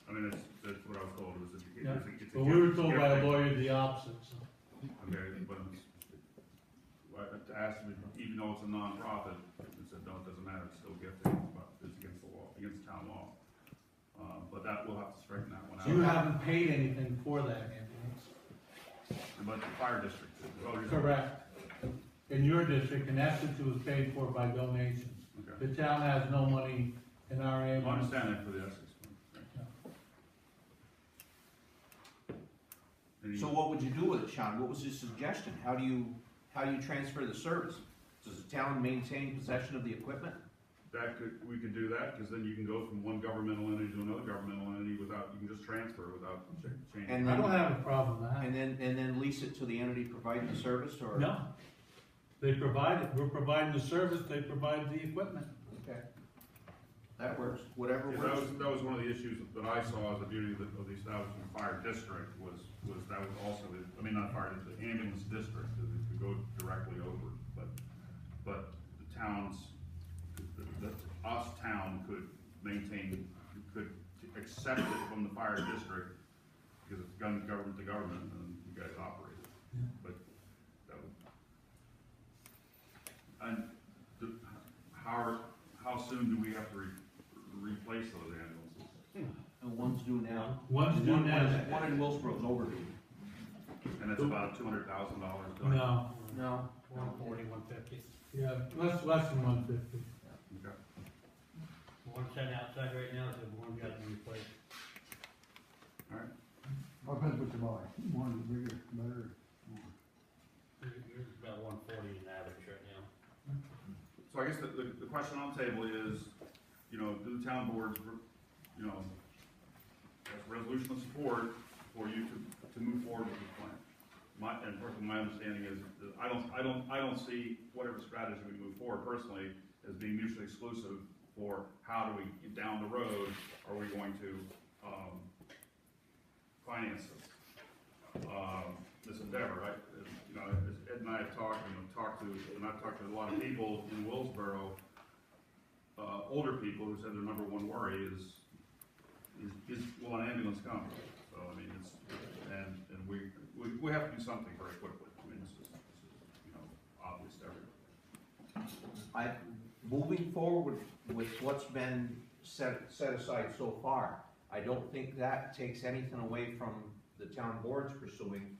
I mean, that's what I was told, was that yeah. it's a But we were gift- told gift by a thing. lawyer the opposite, so. Okay, but to ask me, even though it's a non-profit, it said, no, it doesn't matter, it's still gifting, but it's against the law, against town law. But that, we'll have to straighten that one out. You haven't paid anything for that ambulance. But the fire district, oh, you're. Correct. In your district, in Essex, it was paid for by donations. Okay. The town has no money in our I ambulance. understand that for the Essex one. So what would you do with it, Sean? What was his suggestion? How do you transfer the service? Does the town maintain possession of the equipment? We could do that, because then you can go from one governmental entity to another governmental entity without, you can just transfer without changing. And I then, don't have a problem with that. and then lease it to the entity providing the service, or? No. They provide it, we're providing the service, they provide the equipment. Okay. That works, whatever Yeah, works. that was one of the issues that I saw as the beauty of the establishment fire district was that was also, not fire, the ambulance district, that it could go directly over, but the towns, us town could maintain, could accept it from the fire district, because it's government to government, and you guys operate it. Yeah. But that would, and how soon do we have to replace those ambulances? And one's due now. One's due now. One in Willsboro's overdue. And that's about $200,000. No, No. 140, 150. yeah, less than 150. Okay. One sitting outside right now, so one got to be replaced. What depends what you buy, one bigger, better. Yours is about 140 in average right now. So I guess the question on the table is, do the town boards, as a resolution of support for you to move forward with this plan? Personally, my understanding is that I don't see whatever strategy we move forward personally as being mutually exclusive for how do we, down the road, are we going to, finance this endeavor, right? As Ed and I have talked, and I've talked to a lot of people in Willsboro, older people who said their number one worry is will an ambulance come? So, and we have to do something very quickly. This is obvious to everyone. Moving forward with what's been set aside so far, I don't think that takes anything away from the town boards pursuing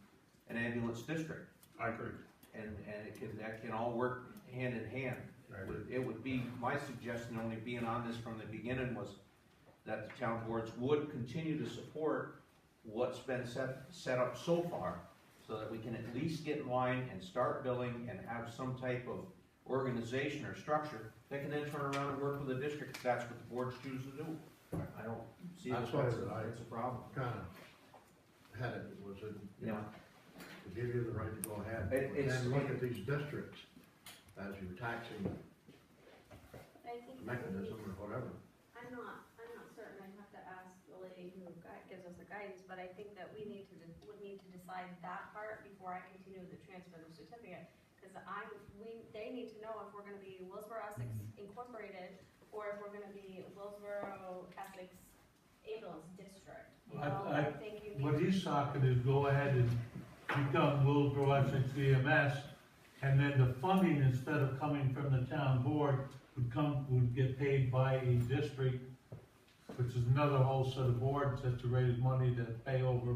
an ambulance district. I agree. And that can all work hand in hand. It would be, my suggestion, only being on this from the beginning, was that the town boards would continue to support what's been set up so far, so that we can at least get in line and start billing and have some type of organization or structure that can then turn around and work with the district if that's what the boards choose to do. I don't see that That's why that's a problem. Kinda had it, was it, Yeah. to give you the right to go ahead. It's- And look at these districts as your taxing I think mechanism or whatever. I'm not certain, I'd have to ask the lady who gives us the guidance, but I think that would need to decide that part before I continue to transfer the certificate. Cause they need to know if we're gonna be Willsboro Essex Incorporated, or if we're gonna be Willsboro Essex Ambulance District. I think you need What to. he's talking is go ahead and become Willsboro Essex EMS, and then the funding, instead of coming from the town board, would get paid by a district, which is another whole set of boards that to raise money to pay over.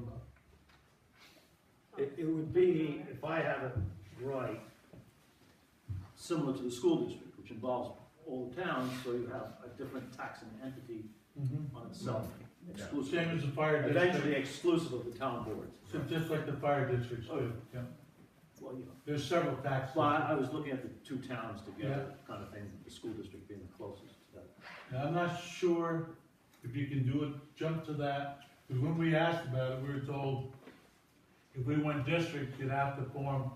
It would be, if I have it right, similar to the school district, which involves all the towns, so you have a different taxing entity on itself. Exclusive. Same as the fire Eventually district, exclusive of the town boards. so just like the fire districts do. Yeah. Well, There's several tax. Well, I was looking at the two towns together, kind of thing, the school district being the closest to that. Now, I'm not sure if you can do it, jump to that, because when we asked about it, we were told if we went district, you'd have to form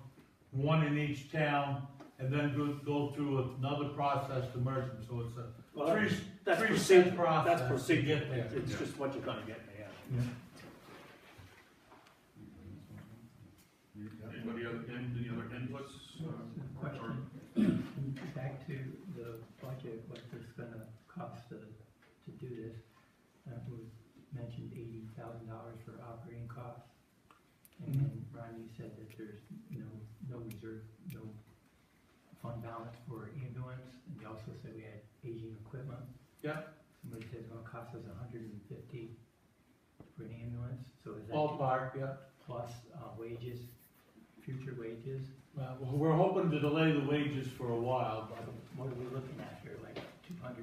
one in each town, and then go through another process to merge them, so it's a Well, three-step procedure. process. That's procedure, to get there. it's just what you're gonna get, yeah. Yeah. Anybody any other inputs? Question, back to the budget, what it's gonna cost to do this. We mentioned $80,000 for operating costs. And then Ron, you said that there's no reserve, no fund balance for ambulance, and you also said we had aging equipment. Yeah. Somebody said it's gonna cost us $150 for an ambulance, so is that? Ballpark, yeah. Plus, wages, future wages? Well, we're hoping to delay the wages for a while, but What are we looking at here, like 200,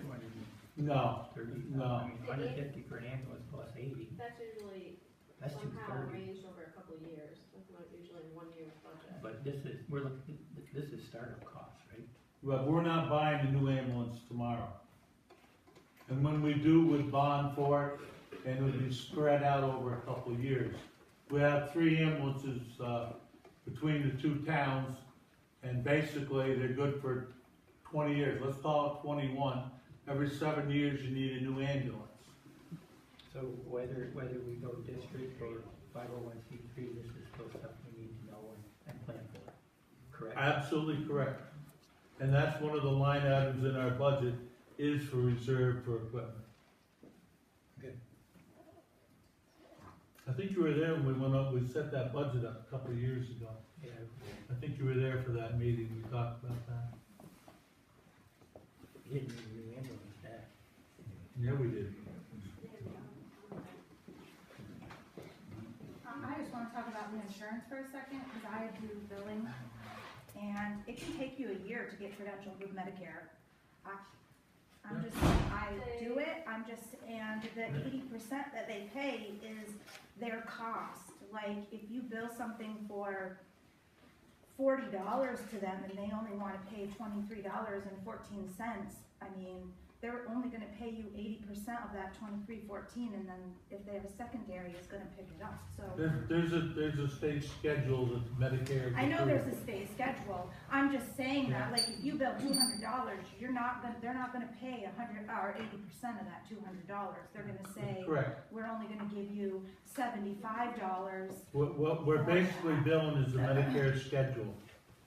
230? no, no. I mean, 150 for an ambulance plus 80, That's usually that's somehow 230. arranged over a couple of years, that's not usually in 1 year's budget. But this is, this is startup costs, right? But we're not buying a new ambulance tomorrow. And when we do, we'd bond for it, and it'll be spread out over a couple of years. We have 3 ambulances, between the 2 towns, and basically, they're good for 20 years, let's call it 21. Every 7 years, you need a new ambulance. So whether we go district or 501c3, this is still stuff we need to know and plan for, correct? Absolutely correct. And that's one of the line items in our budget, is for reserve for equipment. Good. I think you were there when we went up, we set that budget up a couple of years ago. Yeah, I think you were there for that meeting, we talked about that. we didn't need a new ambulance back. Yeah, we did. I just wanna talk about the insurance for a second, cause I do billing, and it can take you a year to get credentialed with Medicare. I do it, and the 80% that they pay is their cost. Like, if you bill something for $40 to them and they only wanna pay $23.14, I mean, they're only gonna pay you 80% of that $23.14, and then if they have a secondary, it's gonna pick it up, so. There's a state schedule that Medicare. I know there's a state schedule, I'm just saying that, like, if you bill $200, they're not gonna pay 100, or 80% of that $200, they're gonna say, Correct. we're only gonna give you $75. What we're basically billing is the Medicare schedule.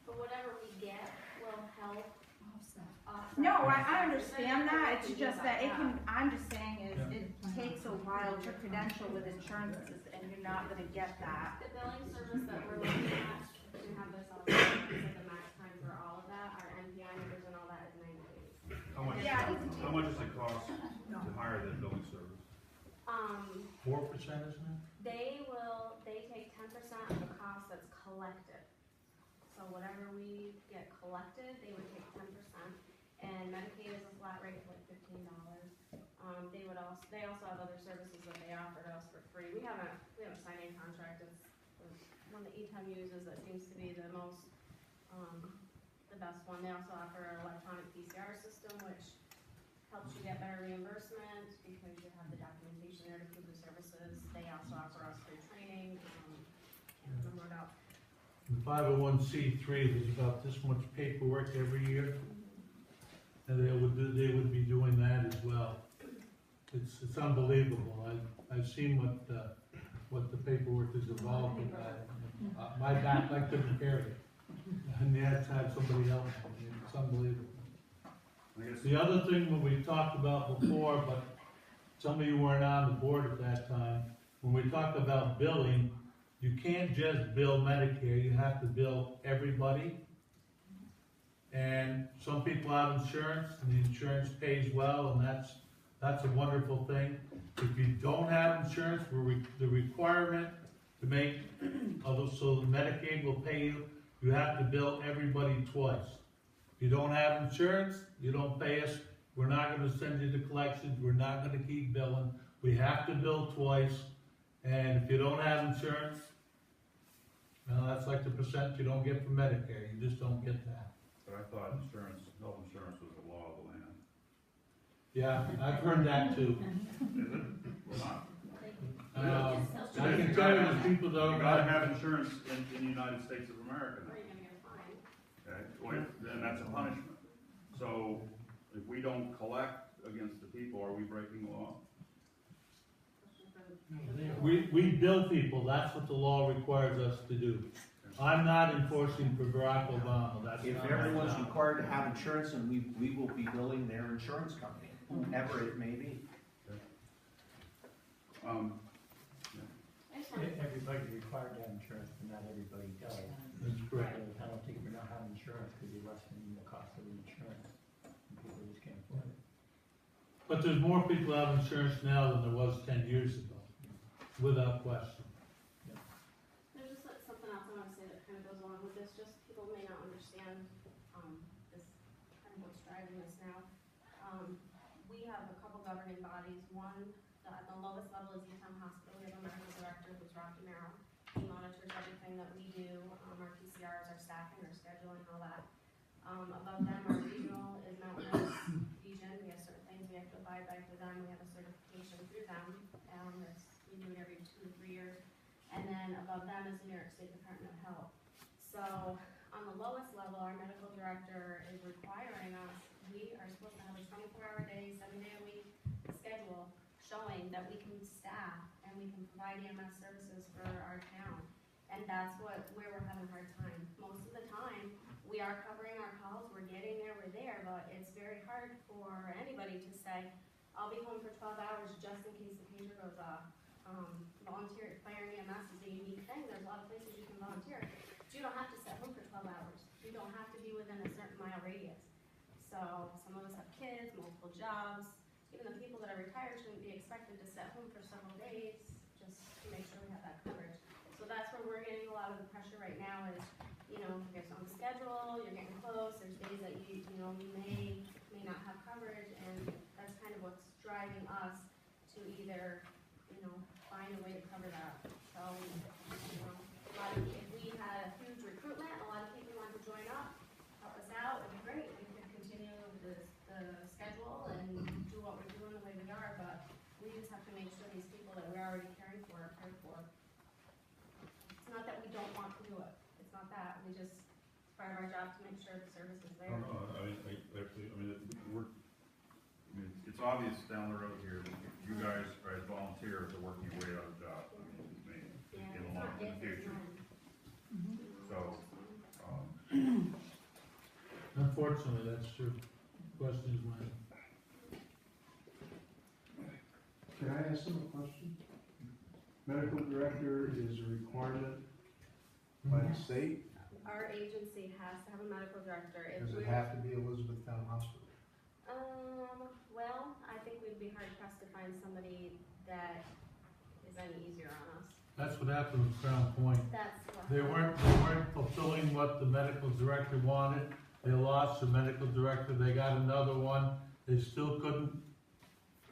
But whatever we get will help offset. No, I understand that, it's just that it can, I'm just saying is, it takes a while to credential with insurances, and you're not gonna get that. The billing service that we're looking at, to have this all, the max time for all of that, our NPI numbers and all that is 90 days. How much does it cost to hire that billing service? 4%, isn't it? They take 10% of the cost that's collected. So whatever we get collected, they would take 10%, and Medicaid is a flat rate of like $15. They also have other services that they offer to us for free. We haven't signed a contract. It's one that ETEM uses that seems to be the most, the best one. They also offer an electronic PCR system, which helps you get better reimbursement because you have the documentation there to prove the services. They also offer us free training. Can't remember what else. The 501c3, there's about this much paperwork every year, and they would be doing that as well. It's unbelievable. I've seen what the paperwork is involved in that. My back, I couldn't carry it. And they had to have somebody else. It's unbelievable. The other thing that we talked about before, but some of you weren't on the board at that time, when we talked about billing, you can't just bill Medicare, you have to bill everybody. And some people have insurance, and the insurance pays well, and that's a wonderful thing. If you don't have insurance, the requirement to make, so the Medicaid will pay you, you have to bill everybody twice. If you don't have insurance, you don't pay us, we're not gonna send you to collections, we're not gonna keep billing. We have to bill twice, and if you don't have insurance, well, that's like the percent you don't get from Medicare, you just don't get that. But I thought health insurance was the law of the land. Yeah, I've heard that too. Is it? Or not? I can tell you that people You don't gotta have, have insurance in the United States of America Or now. you're gonna get fined. Okay, well, then that's a punishment. So if we don't collect against the people, are we breaking the law? we bill people, that's what the law requires us to do. I'm not enforcing for Barack Obama, that's If not my everyone's job. required to have insurance, and we will be billing their insurance company, whoever it may be. Everybody's required to have insurance, but not everybody does. That's correct. There's a penalty for not having insurance because you're lessening the cost of the insurance, and people just can't afford it. But there's more people who have insurance now than there was 10 years ago, without question. understand, this, kind of what's driving this now. We have a couple governing bodies, one, at the lowest level is Town Hospital, we have a medical director who's Rocky Merrill. He monitors everything that we do, our PCRs, our staffing, our scheduling, all that. Above them, our regional is Mountain West Region, we have certain things we have to abide by for them, we have a certification through them, that's renewed every 2 to 3 years. And then above them is the New York State Department of Health. So, on the lowest level, our medical director is requiring us, we are supposed to have a 24-hour day, 7-day-a-week schedule showing that we can staff and we can provide EMS services for our town. And that's where we're having a hard time. Most of the time, we are covering our calls, we're getting there, we're there, but it's very hard for anybody to say, I'll be home for 12 hours just in case the pager goes off. Volunteer, fire and EMS is a unique thing, there's a lot of places you can volunteer, but you don't have to sit home for 12 hours. You don't have to be within a certain mile radius. So, some of us have kids, multiple jobs, even the people that are retired shouldn't be expected to sit home for several days, just to make sure we have that coverage. So that's where we're getting a lot of the pressure right now is, you know, you guys on the schedule, you're getting close, there's days that you know, we may not have coverage, and that's kind of what's driving us to either, you know, find a way to cover that. So, you know, if we had a huge recruitment, a lot of people want to join up, help us out, it'd be great. We could continue the schedule and do what we're doing the way we are, but we just have to make sure these people that we're already caring for are cared for. It's not that we don't want to do it. It's not that. We just, it's part of our job to make sure the service is there. It's obvious down the road here, that you guys, as volunteers, are working your way out of the job. In the long, in the future. So, Unfortunately, that's true. Question is when. Can I ask them a question? Medical director is a requirement by the state? Our agency has to have a medical director. Does it have to be Elizabethtown Hospital? Well, I think we'd be hard pressed to find somebody that is any easier on us. That's what happened with Crown Point. That's what. They weren't fulfilling what the medical director wanted. They lost the medical director, they got another one, they still couldn't.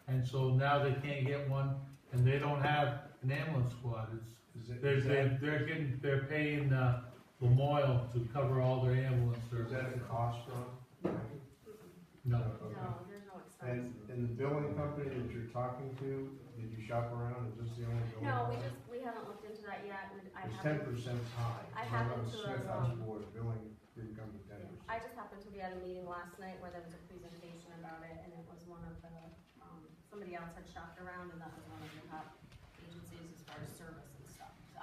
And so now they can't get one, and they don't have an ambulance squad. They're paying, Lamoille to cover all their ambulance Is services. that the cost, Ron? No. No, there's no expense. And the billing company that you're talking to, did you shop around, is this the only billing? No, company? we haven't looked into that yet, and I It's haven't. 10% high. I happen to Smith have, House Board billing didn't come to 10%. I just happened to be at a meeting last night where there was a presentation about it, and it was one of the, somebody else had shopped around, and that was one of the top agencies as far as service and stuff. So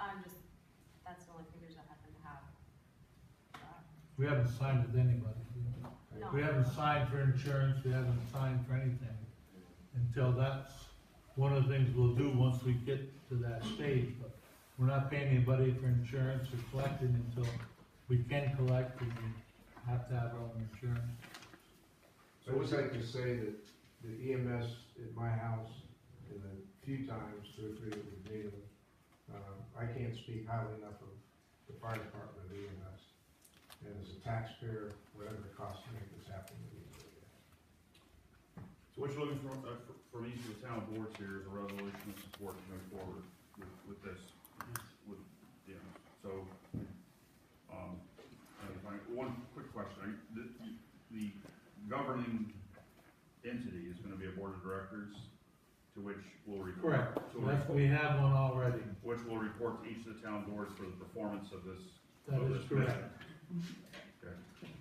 that's the only figures I happen to have. We haven't signed with anybody. No. We haven't signed for insurance, we haven't signed for anything. Until that's one of the things we'll do once we get to that stage, but we're not paying anybody for insurance or collecting until we can collect, and we have to have our own insurance. I would like to say that the EMS at my house, in the few times, 2 or 3 that we've needed, I can't speak highly enough of the fire department of EMS. And as a taxpayer, whatever it costs to make this happen, we need to do that. So what you're looking for, from each of the town boards here is a resolution of support to move forward with this, so, one quick question, the governing entity is gonna be a board of directors, to which will report. Correct, we have one already. Which will report to each of the town boards for the performance of this. That of is this correct. mission. Okay.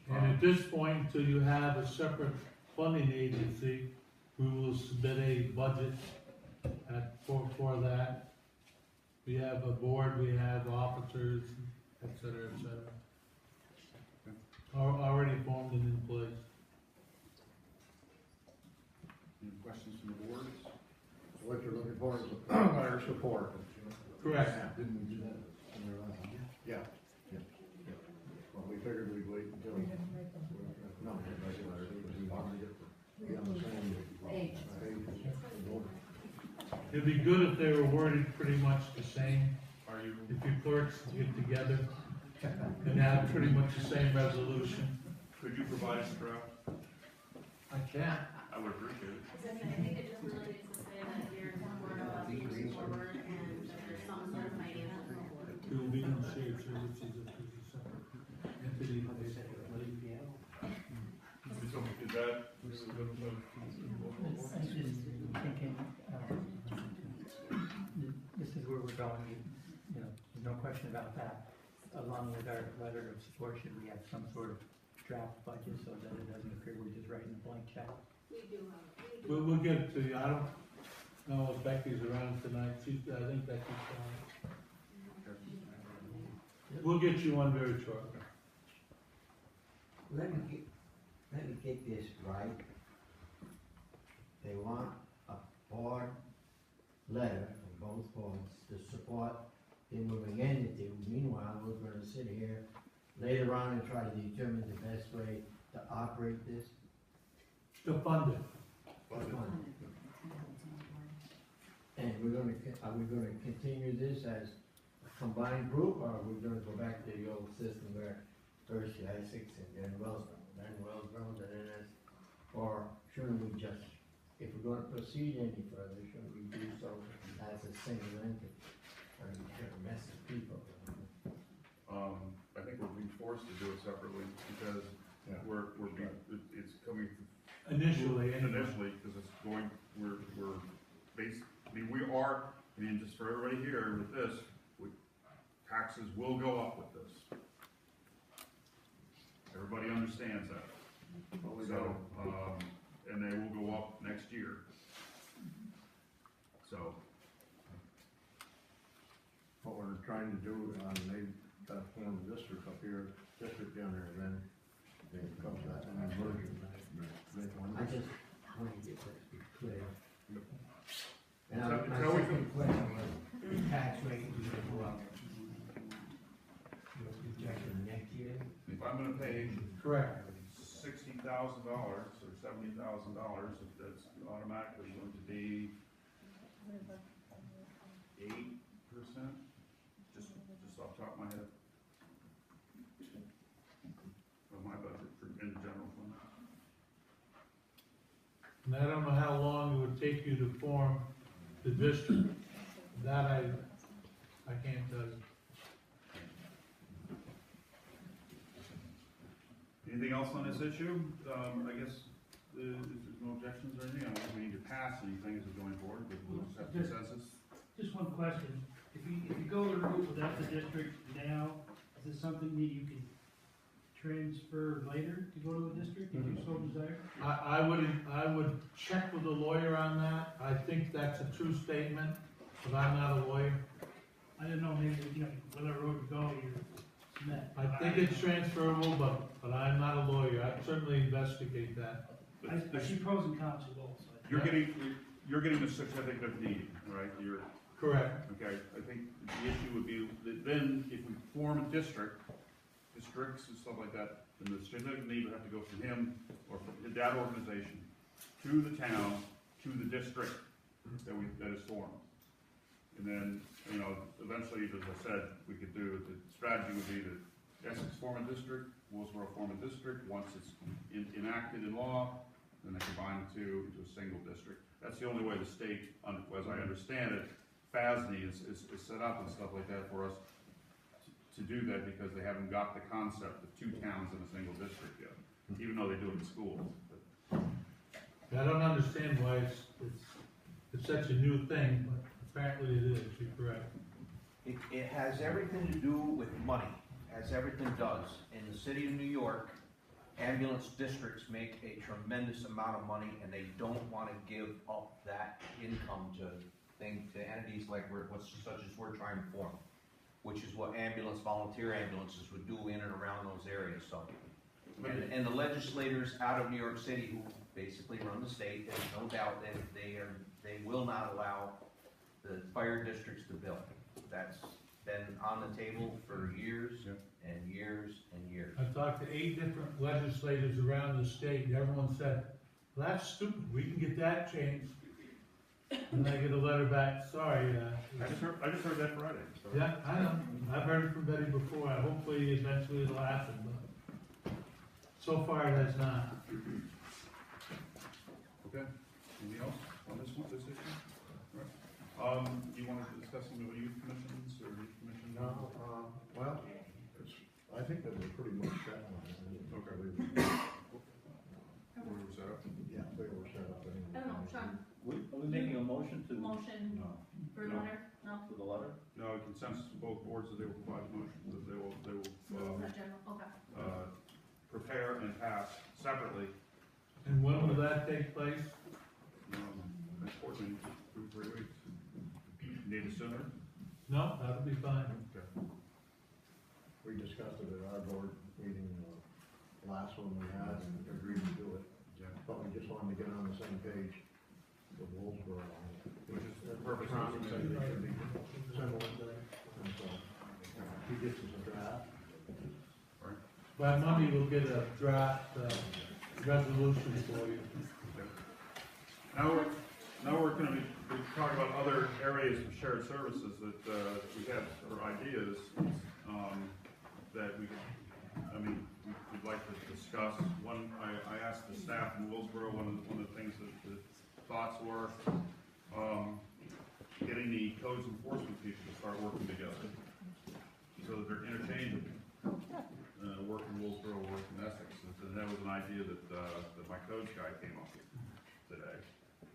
And at this point, until you have a separate funding agency, we will submit a budget for that. We have a board, we have officers, et cetera, et cetera. Already formed and in place. Any questions from the boards? So what you're looking for is a letter of support. Correct. Didn't we do that in their last meeting? Yeah. Well, we figured we'd wait until. We didn't make them. No, we wanted to be on the same page. It'd be good if they were worded pretty much the same. If you clerks get together and have pretty much the same resolution. Could you provide us a draft? I can't. I would appreciate it. I think it just really needs to say that you're in support of us moving forward and that there's some sort of financial support. It will be in shared services as a separate entity. So is that, I'm just thinking, this is where we're going, you know, there's no question about that. Along with our letter of support, should we have some sort of draft budget so that it doesn't appear we're just writing a blank check? We do have, We'll get it to you. I don't know if Becky's around tonight. I think Becky's gone. We'll get you one very shortly. Let me get this right. They want a board letter from both boards to support the moving entity. Meanwhile, we're gonna sit here later on and try to determine the best way to operate this. To fund it. And are we gonna continue this as a combined group, or are we gonna go back to the old system where first Essex and then Willsboro, then Essex? Or shouldn't we just, if we're gonna proceed any further, shouldn't we do so as a single entity? Or mess of people? I think we're being forced to do it separately because it's coming Initially, because it's going, we're based, just for everybody here with this, taxes will go up with this. Everybody understands that. So, and they will go up next year. So. What we're trying to do, they got to form a district up here, district down there, and then they come to that, and then merge it. I just want to get this clear. And So- my so we second question was, tax rate is gonna go up. Your projection next year? If I'm gonna pay correct. $60,000 or $70,000, that's automatically going to be 8%, just off the top of my head. Of my budget in the general fund. And I don't know how long it would take you to form the district. That I can't tell you. Anything else on this issue? I guess, if there's no objections or anything, I don't think we need to pass anything as we're going forward, but we'll just have consensus. Just one question, if you go the route without the district now, is this something that you can transfer later to go to a district if you so desire? I would check with a lawyer on that. I think that's a true statement, but I'm not a lawyer. I didn't know, maybe, whatever road you go, you're met. I think it's transferable, but I'm not a lawyer. I'd certainly investigate that. I see pros and cons to both, so. You're getting the certificate of need, right? Correct. Okay, I think the issue would be that then if we form a districts and stuff like that, then the certificate of need would have to go from him or from that organization to the town, to the district that is formed. And then, eventually, as I said, we could do, the strategy would be that Essex form a district, Willsboro form a district. Once it's enacted in law, then they combine the two into a single district. That's the only way the state, as I understand it, FASD is set up and stuff like that for us to do that, because they haven't got the concept of two towns in a single district yet, even though they do it in schools. I don't understand why it's such a new thing, but apparently it is. You're correct. It has everything to do with money, as everything does. In the city of New York, ambulance districts make a tremendous amount of money, and they don't want to give up that income to entities like such as we're trying to form, which is what volunteer ambulances would do in and around those areas. So, and the legislators out of New York City, who basically run the state, there's no doubt that they will not allow the fire districts to bill. That's been on the table for years and years and years. I talked to 8 different legislators around the state, and everyone said, well, that's stupid, we can get that changed. And I get a letter back, sorry, I just heard that Friday, so. yeah, I know, I've heard it from Betty before, hopefully eventually it'll happen, but so far it has not. Okay, anything else on this one, this issue? You wanted to discuss some of the youth commissions or youth commission? No, well, I think that we're pretty much set on it. Okay. Where was that? Yeah, we were set up anyway. I don't know, Sean, Are we making a motion to? motion for No. letter, no? For the letter? No, consensus of both boards that they will provide the motion, that they will, Not general, okay. prepare and pass separately. And when will that take place? Unfortunately, 2 to 3 weeks. Need it sooner? No, that'll be fine. Okay. We discussed it at our board meeting, last one we had, and agreed to do it. Yeah. But we just wanted to get on the same page with Willsboro on it. Which is the purpose of Ron this said meeting. they should be similar, and so, he gets us a draft. By Monday, we'll get a draft, resolution for you. Now we're gonna be talking about other areas of shared services that, we have, or ideas, that we could, we'd like to discuss. One, I asked the staff in Willsboro, one of the things that the thoughts were, getting the codes enforcement people to start working together, so that they're interchangeable. Work in Willsboro, work in Essex, and that was an idea that my codes guy came up with today.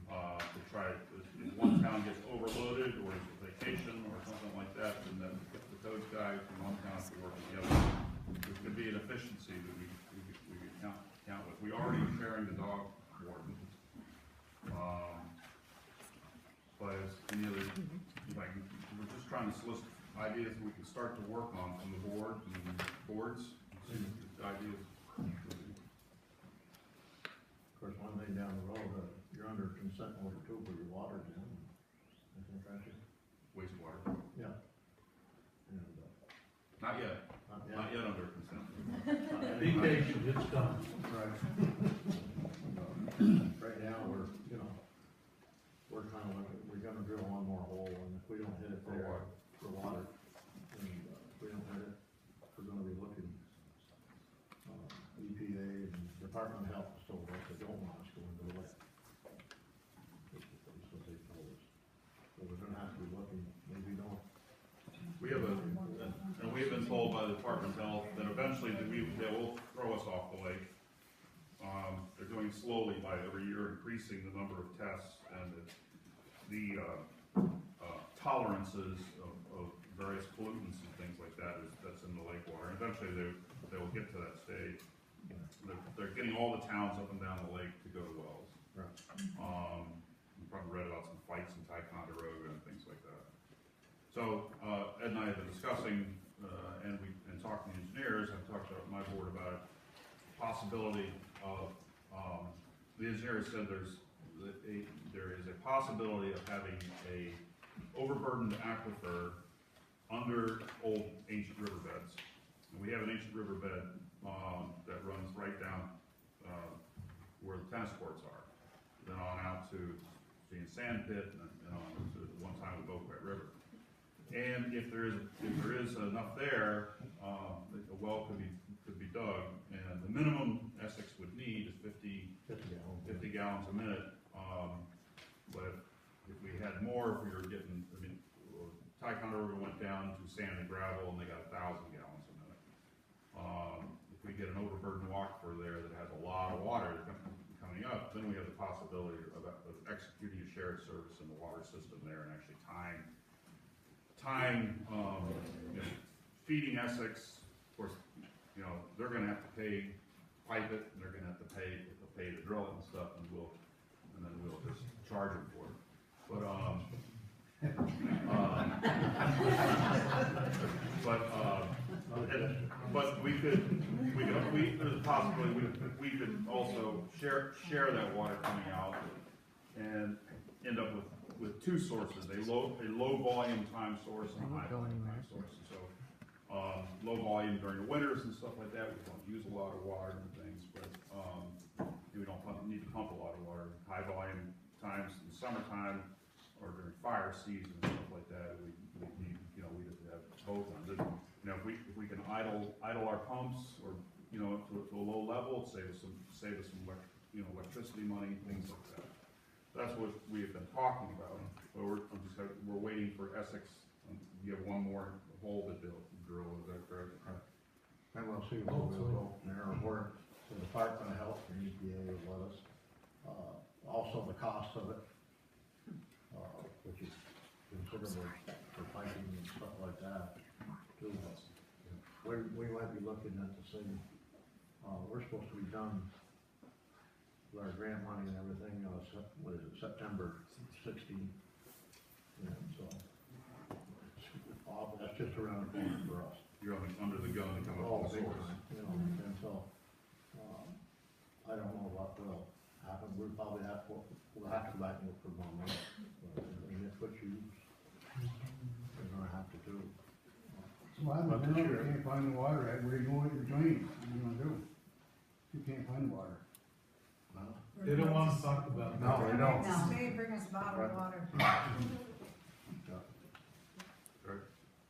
To try, if one town gets overloaded, or it's a vacation, or something like that, then the codes guy from one town could work together. Which could be an efficiency that we could count with. We already are sharing the dog warden. But as any other, like, we're just trying to solicit ideas that we can start to work on from the board and boards. Ideas. Of course, one thing down the road, you're under consent order too for your water down, I think, right? Wastewater. Yeah. And, Not yet. Not yet under consent. Be patient, it's done. Right. Right now, we're kind of like, we're gonna drill one more hole, and if we don't hit it there, for water, and if we don't hit it, we're gonna be looking, EPA and Department of Health told us they don't want us going to the lake. That's what they told us. So we're gonna have to be looking, maybe don't. We have and we've been told by the Department of Health that eventually they will throw us off the lake. They're doing slowly by every year increasing the number of tests and the tolerances of various pollutants and things like that's in the lake water. And eventually they will get to that stage. They're getting all the towns up and down the lake to go to wells. Right. You probably read about some fights in Ticonderoga and things like that. So, Ed and I have been discussing, and talking to engineers, I've talked to my board about the possibility of, the engineers said there is a possibility of having a overburdened aquifer under old ancient riverbeds. And we have an ancient riverbed, that runs right down, where the tennis courts are. Then on out to the sand pit, and on to one time the Boquet River. And if there is enough there, a well could be dug, and the minimum Essex would need is 50 gallons a minute. But if we had more, if we were getting, Ticonderoga went down to sand and gravel, and they got 1,000 gallons a minute. If we get an overburdened aquifer there that has a lot of water coming up, then we have the possibility of executing a shared service in the water system there and actually feeding Essex. Of course, they're gonna have to pipe it, and they're gonna have to pay to drill it and stuff, and then we'll just charge them for it. But there's a possibility we could also share that water coming out and end up with two sources, a low volume time source and a high volume time source. So, low volume during the winters and stuff like that, we don't use a lot of water and things, but, we don't need to pump a lot of water. High volume times in the summertime, or during fire season and stuff like that, we need, you know, we have to have both on. You know, if we can idle our pumps or, you know, to a low level, save us some electricity money, things like that. That's what we have been talking about, but we're waiting for Essex, you have one more hole to drill, is that correct? And we'll see what we'll go from there, where the Department of Health and EPA will let us. Also the cost of it, which is considerable for piping and stuff like that. Too. We might be looking at the same, we're supposed to be done with our grant money and everything, what is it, September 16th. Yeah, so, that's just around the corner for us. You're under the gun to come up with a Big source. time, you know, and so, I don't know what will happen, we'll probably we'll have to go back and look for more money. But, I mean, that's what we're gonna have to do. So I don't know, you can't find the water, right, where you go with your drain, what are you gonna do? You can't find the water. Well, They don't want to talk about it. no, they don't. They bring us bottled water.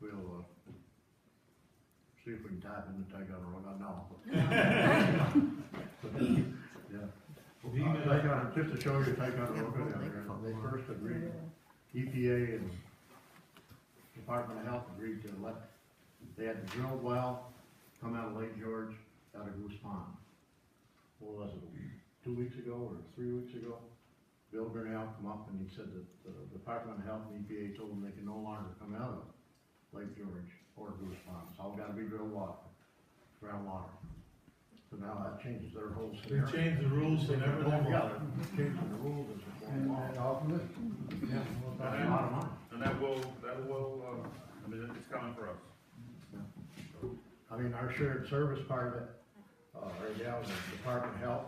We'll, see if we can tap in the take out a road, no. Yeah. Just to show you, take out a road down there, they first agreed, EPA and Department of Health agreed to let, they had the drilled well, come out of Lake George, out of Goose Pond. What was it, 2 weeks ago or 3 weeks ago? Bill Grinnell come up and he said that the Department of Health and EPA told them they can no longer come out of Lake George or Goose Pond. It's all gotta be drilled water, groundwater. So now that changes their whole They scenario. changed the rules and everything. Yeah, they're changing the rules as it's going along. Off of it. Yeah, that's a lot of money. And that will, I mean, it's coming for us. I mean, our shared service part of it, right now, the Department of Health,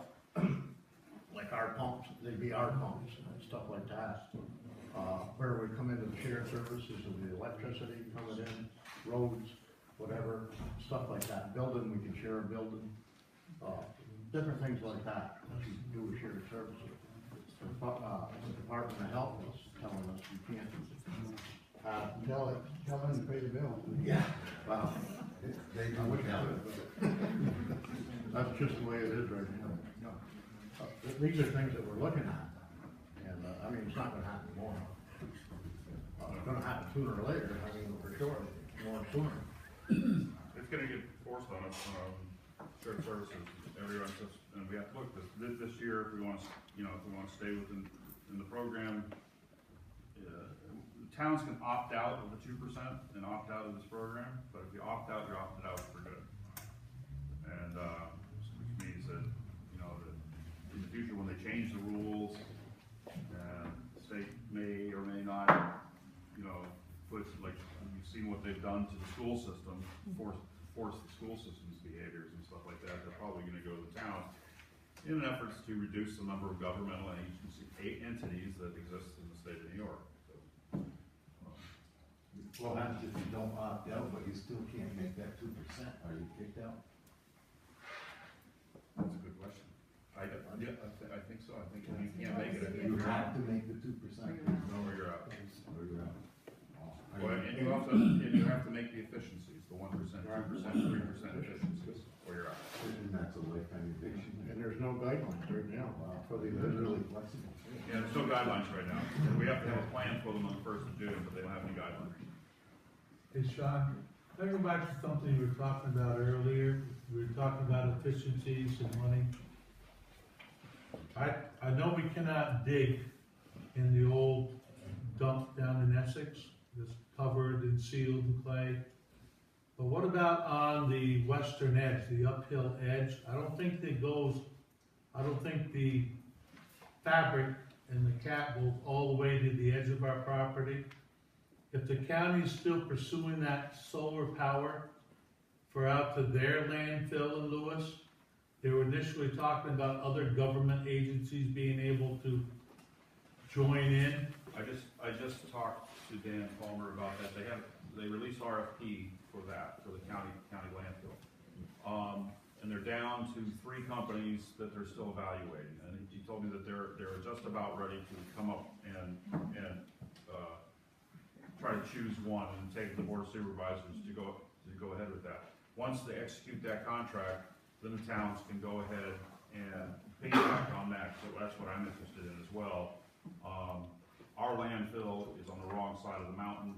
like our pumps, they'd be our pumps and stuff like that. Where we come into the shared services of the electricity coming in, roads, whatever, stuff like that. Building, we can share a building, different things like that, that you do with shared services. The Department of Health is telling us you can't. Tell them to pay the bill. Yeah. Wow. They do what That's just the way it is right now. These are things that we're looking at, and, I mean, it's not gonna happen tomorrow. It's gonna happen sooner or later, I mean, for sure, more sooner. It's gonna get forced on us, shared services, everyone says, and we have to look, this year, if we wanna, you know, if we wanna stay within the program, towns can opt out of the 2% and opt out of this program, but if you opt out, you're opted out for good. And, which means that, you know, that in the future, when they change the rules, the state may or may not, you know, put, like, you've seen what they've done to the school system, force the school system's behaviors and stuff like that, they're probably gonna go to the town in an effort to reduce the number of governmental entities that exist in the state of New York. What happens if you don't opt out, but you still can't make that 2%? Are you kicked out? That's a good question. I think so. I think if you can't make it, I think You you're have out. to make the 2%. Or you're out. Or you're out. Well, and you have to make the efficiencies, the 1%, 2%, 3% efficiencies, or you're out. And that's a lifetime eviction. And there's no guidelines right now for the They're really individual. flexible. Yeah, there's no guidelines right now. We have to have a plan for them on the 1st of June, but they don't have any guidelines. Hey, Sean, can I go back to something you were talking about earlier? We were talking about efficiencies and money. I know we cannot dig in the old dump down in Essex, that's covered and sealed in clay. But what about on the western edge, the uphill edge? I don't think the fabric and the cap goes all the way to the edge of our property. If the county is still pursuing that solar power for out to their landfill in Lewis, they were initially talking about other government agencies being able to join in. I just talked to Dan Palmer about that. They released RFP for that, for the county landfill. And they're down to 3 companies that they're still evaluating. And he told me that they're just about ready to come up and try to choose one and take the board of supervisors to go ahead with that. Once they execute that contract, then the towns can go ahead and piggyback on that, so that's what I'm interested in as well. Our landfill is on the wrong side of the mountain.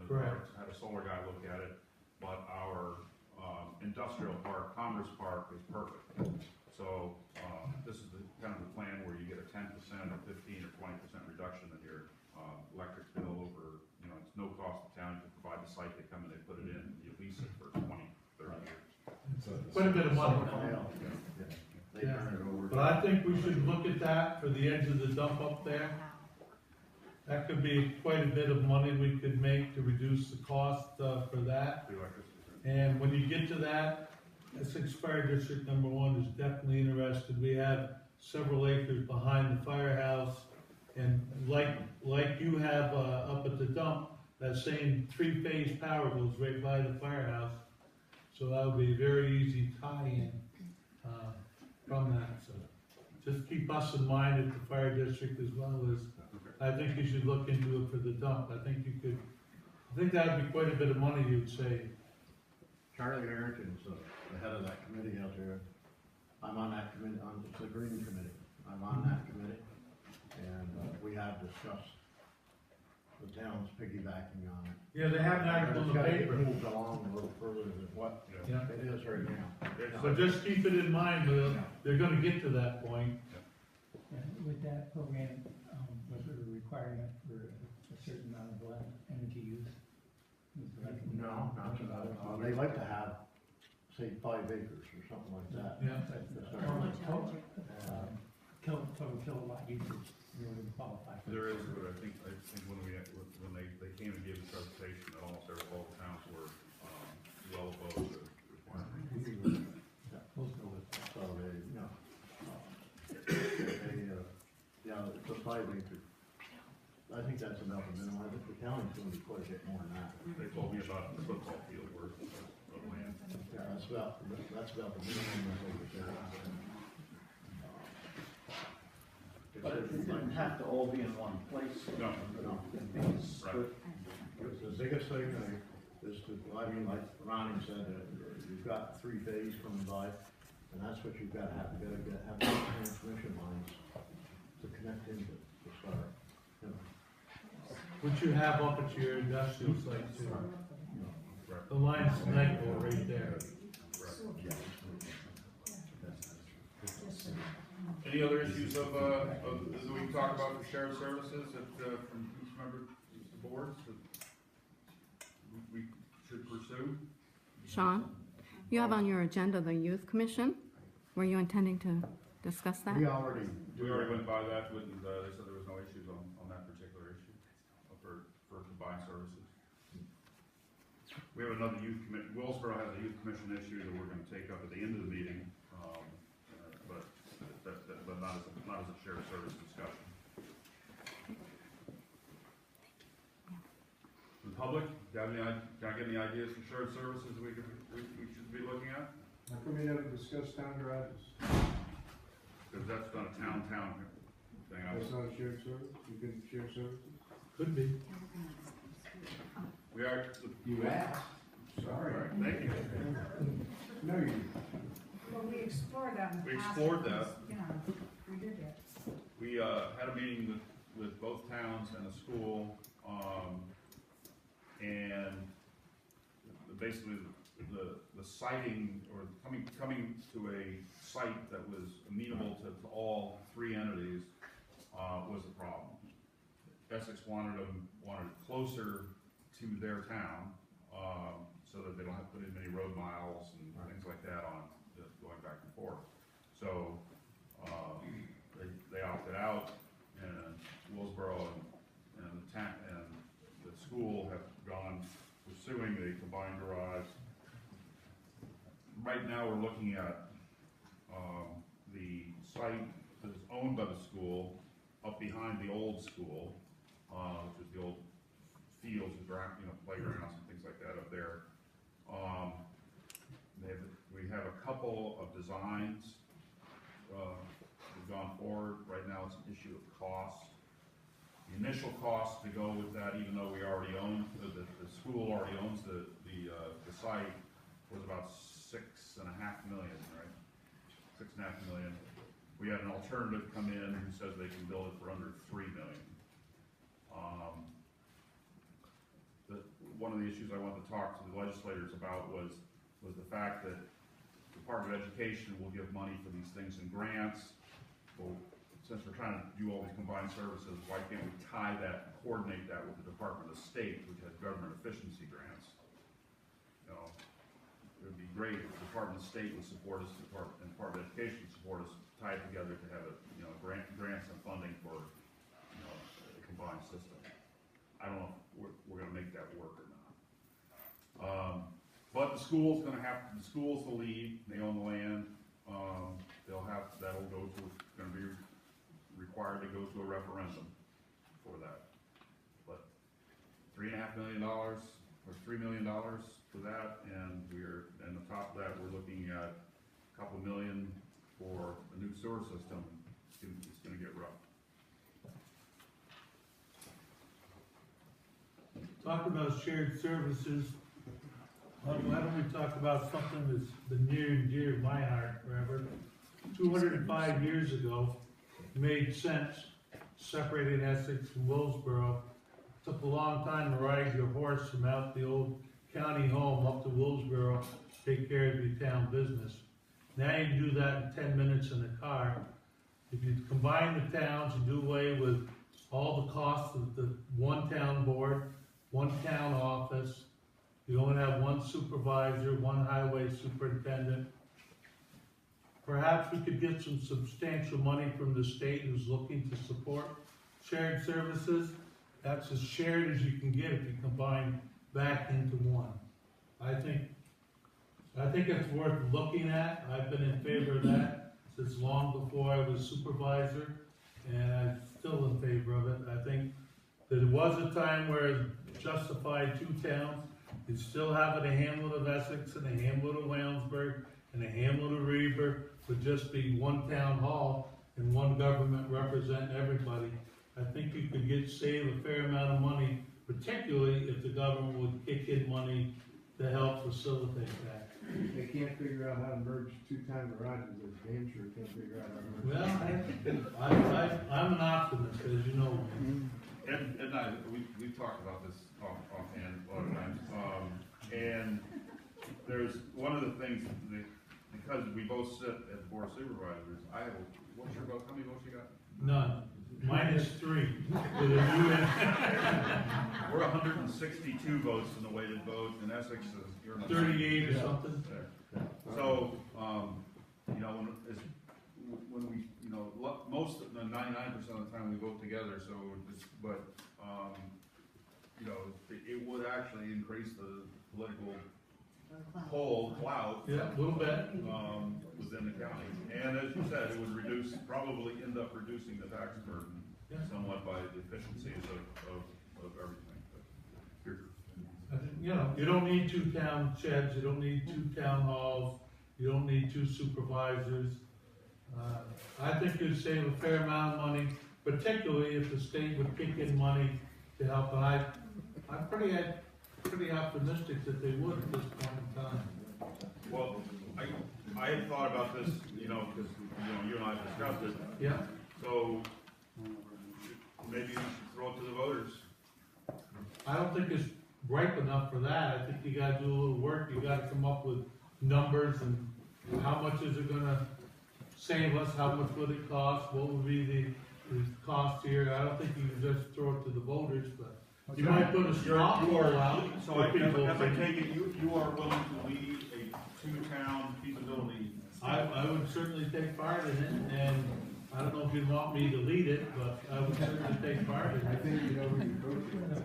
Correct. I had a solar guy look at it, but our industrial park, Commerce Park, is perfect. So, this is the kind of the plan where you get a 10% or 15 or 20% reduction in your electric bill over, it's no cost to town to provide the site, they come and they put it in, you lease it for 20, 30 years. Quite a bit of money. They turn it over. But I think we should look at that for the edge of the dump up there. That could be quite a bit of money we could make to reduce the cost for that. The electricity. And when you get to that, Essex Fire District number 1 is definitely interested. We have several acres behind the firehouse, and like you have up at the dump, that same 3-phase power goes right by the firehouse. So that would be a very easy tie-in from that. So just keep us in mind at the fire district as well as, I think you should look into it for the dump. I think that would be quite a bit of money you'd save. Charlie Harrington's the head of that committee out there. I'm on that committee, it's the Green Committee. I'm on that committee, and we have discussed the town's piggybacking on it. Yeah, they have an article in the It's paper. gotta get moved along a little further than what Yeah. it is right now. So just keep it in mind, they're gonna get to that point. And with that program, was there a requirement for a certain amount of energy use? No, not to that. They like to have, say, 5 acres or something like that. Yeah. Total kilowatt usage, you would qualify for. There is, but I think when they came and gave the presentation, that almost all the towns were, well above the requirement. So it's a 5 acre. I think that's enough of minimum. I think the county's gonna be quite a bit more than that. They told me about the football field worth of land. Yeah, that's about the minimum I think it's there. But it didn't have to all be in one place. No. No. Right. The biggest thing is like Ronnie said, you've got 3 phase coming by, and that's what you've got to have. You gotta have transmission lines to connect into the start. Which you have up at your industrial site too. The line's tonight go right there. Any other issues that we can talk about for shared services from each member of the boards that we should pursue? Sean, you have on your agenda the youth commission. Were you intending to discuss that? We already went by that, and they said there was no issues on that particular issue for combined services. We have another youth commission. Willsboro has a youth commission issue that we're going to take up at the end of the meeting, but not as a shared service discussion. The public, can I get any ideas for shared services we should be looking at? How come we haven't discussed town garages? Because that's not a town thing. That's not a shared service? You can share services? Could be. We are. You asked. Sorry. All right, thank you. No, you. Well, we explored that in the We past. explored that. Yeah, we did that. We had a meeting with both towns and the school, and basically the siting, or coming to a site that was amenable to all 3 entities, was the problem. Essex wanted closer to their town, so that they don't have to put in many road miles and things like that on going back and forth. So, they opted out, and Willsboro and the school have gone pursuing a combined garage. Right now, we're looking at the site that is owned by the school up behind the old school, which is the old fields with playgrounds and things like that up there. We have a couple of designs we've gone forward. Right now, it's an issue of cost. The initial cost to go with that, even though we already own, the school already owns the site, was about 6.5 million, right? 6.5 million. We had an alternative come in who says they can build it for under 3 million. One of the issues I wanted to talk to the legislators about was the fact that the Department of Education will give money for these things in grants. Well, since we're trying to do all these combined services, why can't we tie that, coordinate that with the Department of State, which has government efficiency grants? You know, it would be great if the Department of State would support us, and the Department of Education would support us, tied together to have grants and funding for, a combined system. I don't know if we're gonna make that work or not. But the school's the lead, they own the land, that'll gonna be required to go to a referendum for that. But $3.5 million, or $3 million for that, and on the top of that, we're looking at a couple million for a new sewer system. It's gonna get rough. Talk about shared services. Why don't we talk about something that's been near and dear to my heart forever? 205 years ago, it made sense separating Essex from Willsboro. It took a long time to ride your horse from out the old county home up to Willsboro, take care of your town business. Now you can do that in 10 minutes in the car. If you combine the towns, you do away with all the costs of the one town board, one town office. You only have one supervisor, one highway superintendent. Perhaps we could get some substantial money from the state who's looking to support shared services. That's as shared as you can get if you combine back into one. I think it's worth looking at. I've been in favor of that since long before I was supervisor, and I'm still in favor of it. I think there was a time where it justified two towns. You still have it a hamlet of Essex and a hamlet of Williamsburg and a hamlet of Reber would just be one town hall and one government representing everybody. I think you could save a fair amount of money, particularly if the government would kick in money to help facilitate that. They can't figure out how to merge two-time garages, they damn sure can't figure out how to merge. Well, I'm an optimist, as you know. Ed and I, we've talked about this offhand a lot of times, and there's one of the things that, because we both sit as board of supervisors, what's your vote? How many votes you got? None. -3. With a new We're 162 votes in the weighted vote, and Essex is, you're 38 or something. There. So, when we, most of the 99% of the time we vote together, so it would actually increase the political clout. Yeah, a little bit. Within the county. And as you said, it would probably end up reducing the tax burden somewhat by the efficiencies of everything. But You don't need two town sheds, you don't need two town halls, you don't need two supervisors. I think you'd save a fair amount of money, particularly if the state would kick in money to help. And I'm pretty optimistic that they would at this point in time. Well, I had thought about this, because you and I discussed it. Yeah. So maybe we should throw it to the voters. I don't think it's ripe enough for that. I think you gotta do a little work. You gotta come up with numbers and how much is it gonna save us? How much would it cost? What would be the cost here? I don't think you can just throw it to the voters, but you might put a straw poll out. So as I take it, you are willing to lead a two-town feasibility. I would certainly take part in it, and I don't know if you want me to lead it, but I would certainly take part in it. I think we can vote for that.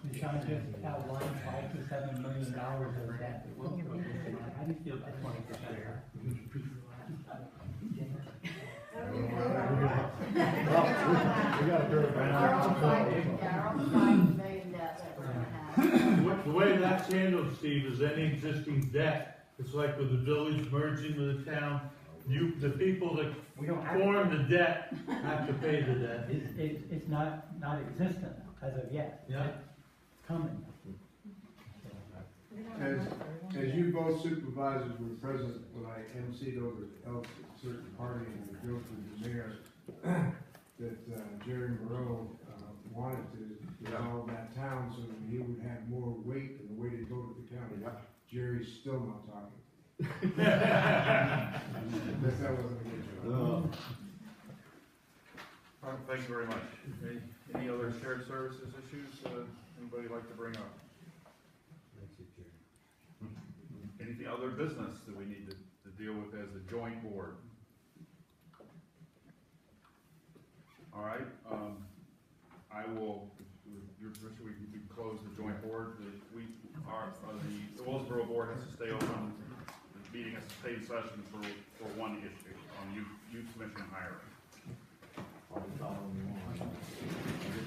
You trying to just outline $5 to $7 million of that. How do you feel about 20%? The way that's handled, Steve, is any existing debt, it's like with the village merging with the town, the people that We don't have. form the debt have to pay the debt. It's not existent as of yet. Yeah. It's coming. As you both supervisors were present when I emceed over at a certain party and we drove through the mayor, that Jerry Moreau wanted to dissolve that town so that he would have more weight in the way to go to the county. Jerry's still not talking. That wasn't a good job. Thank you very much. Any other shared services issues, anybody like to bring up? Anything other business that we need to deal with as a joint board? All right, I will, your permission, we close the joint board. The Willsboro board has to stay open, the meeting has to stay in session for one issue on youth commission hiring.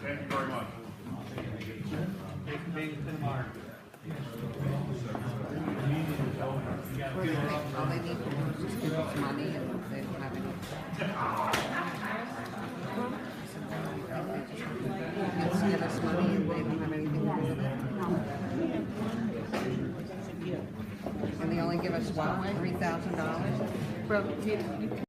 Thank you very much. All they need to do is just give us money and they don't have any. Just give us money and they don't have anything to do with it. And they only give us what, $3,000? Well, you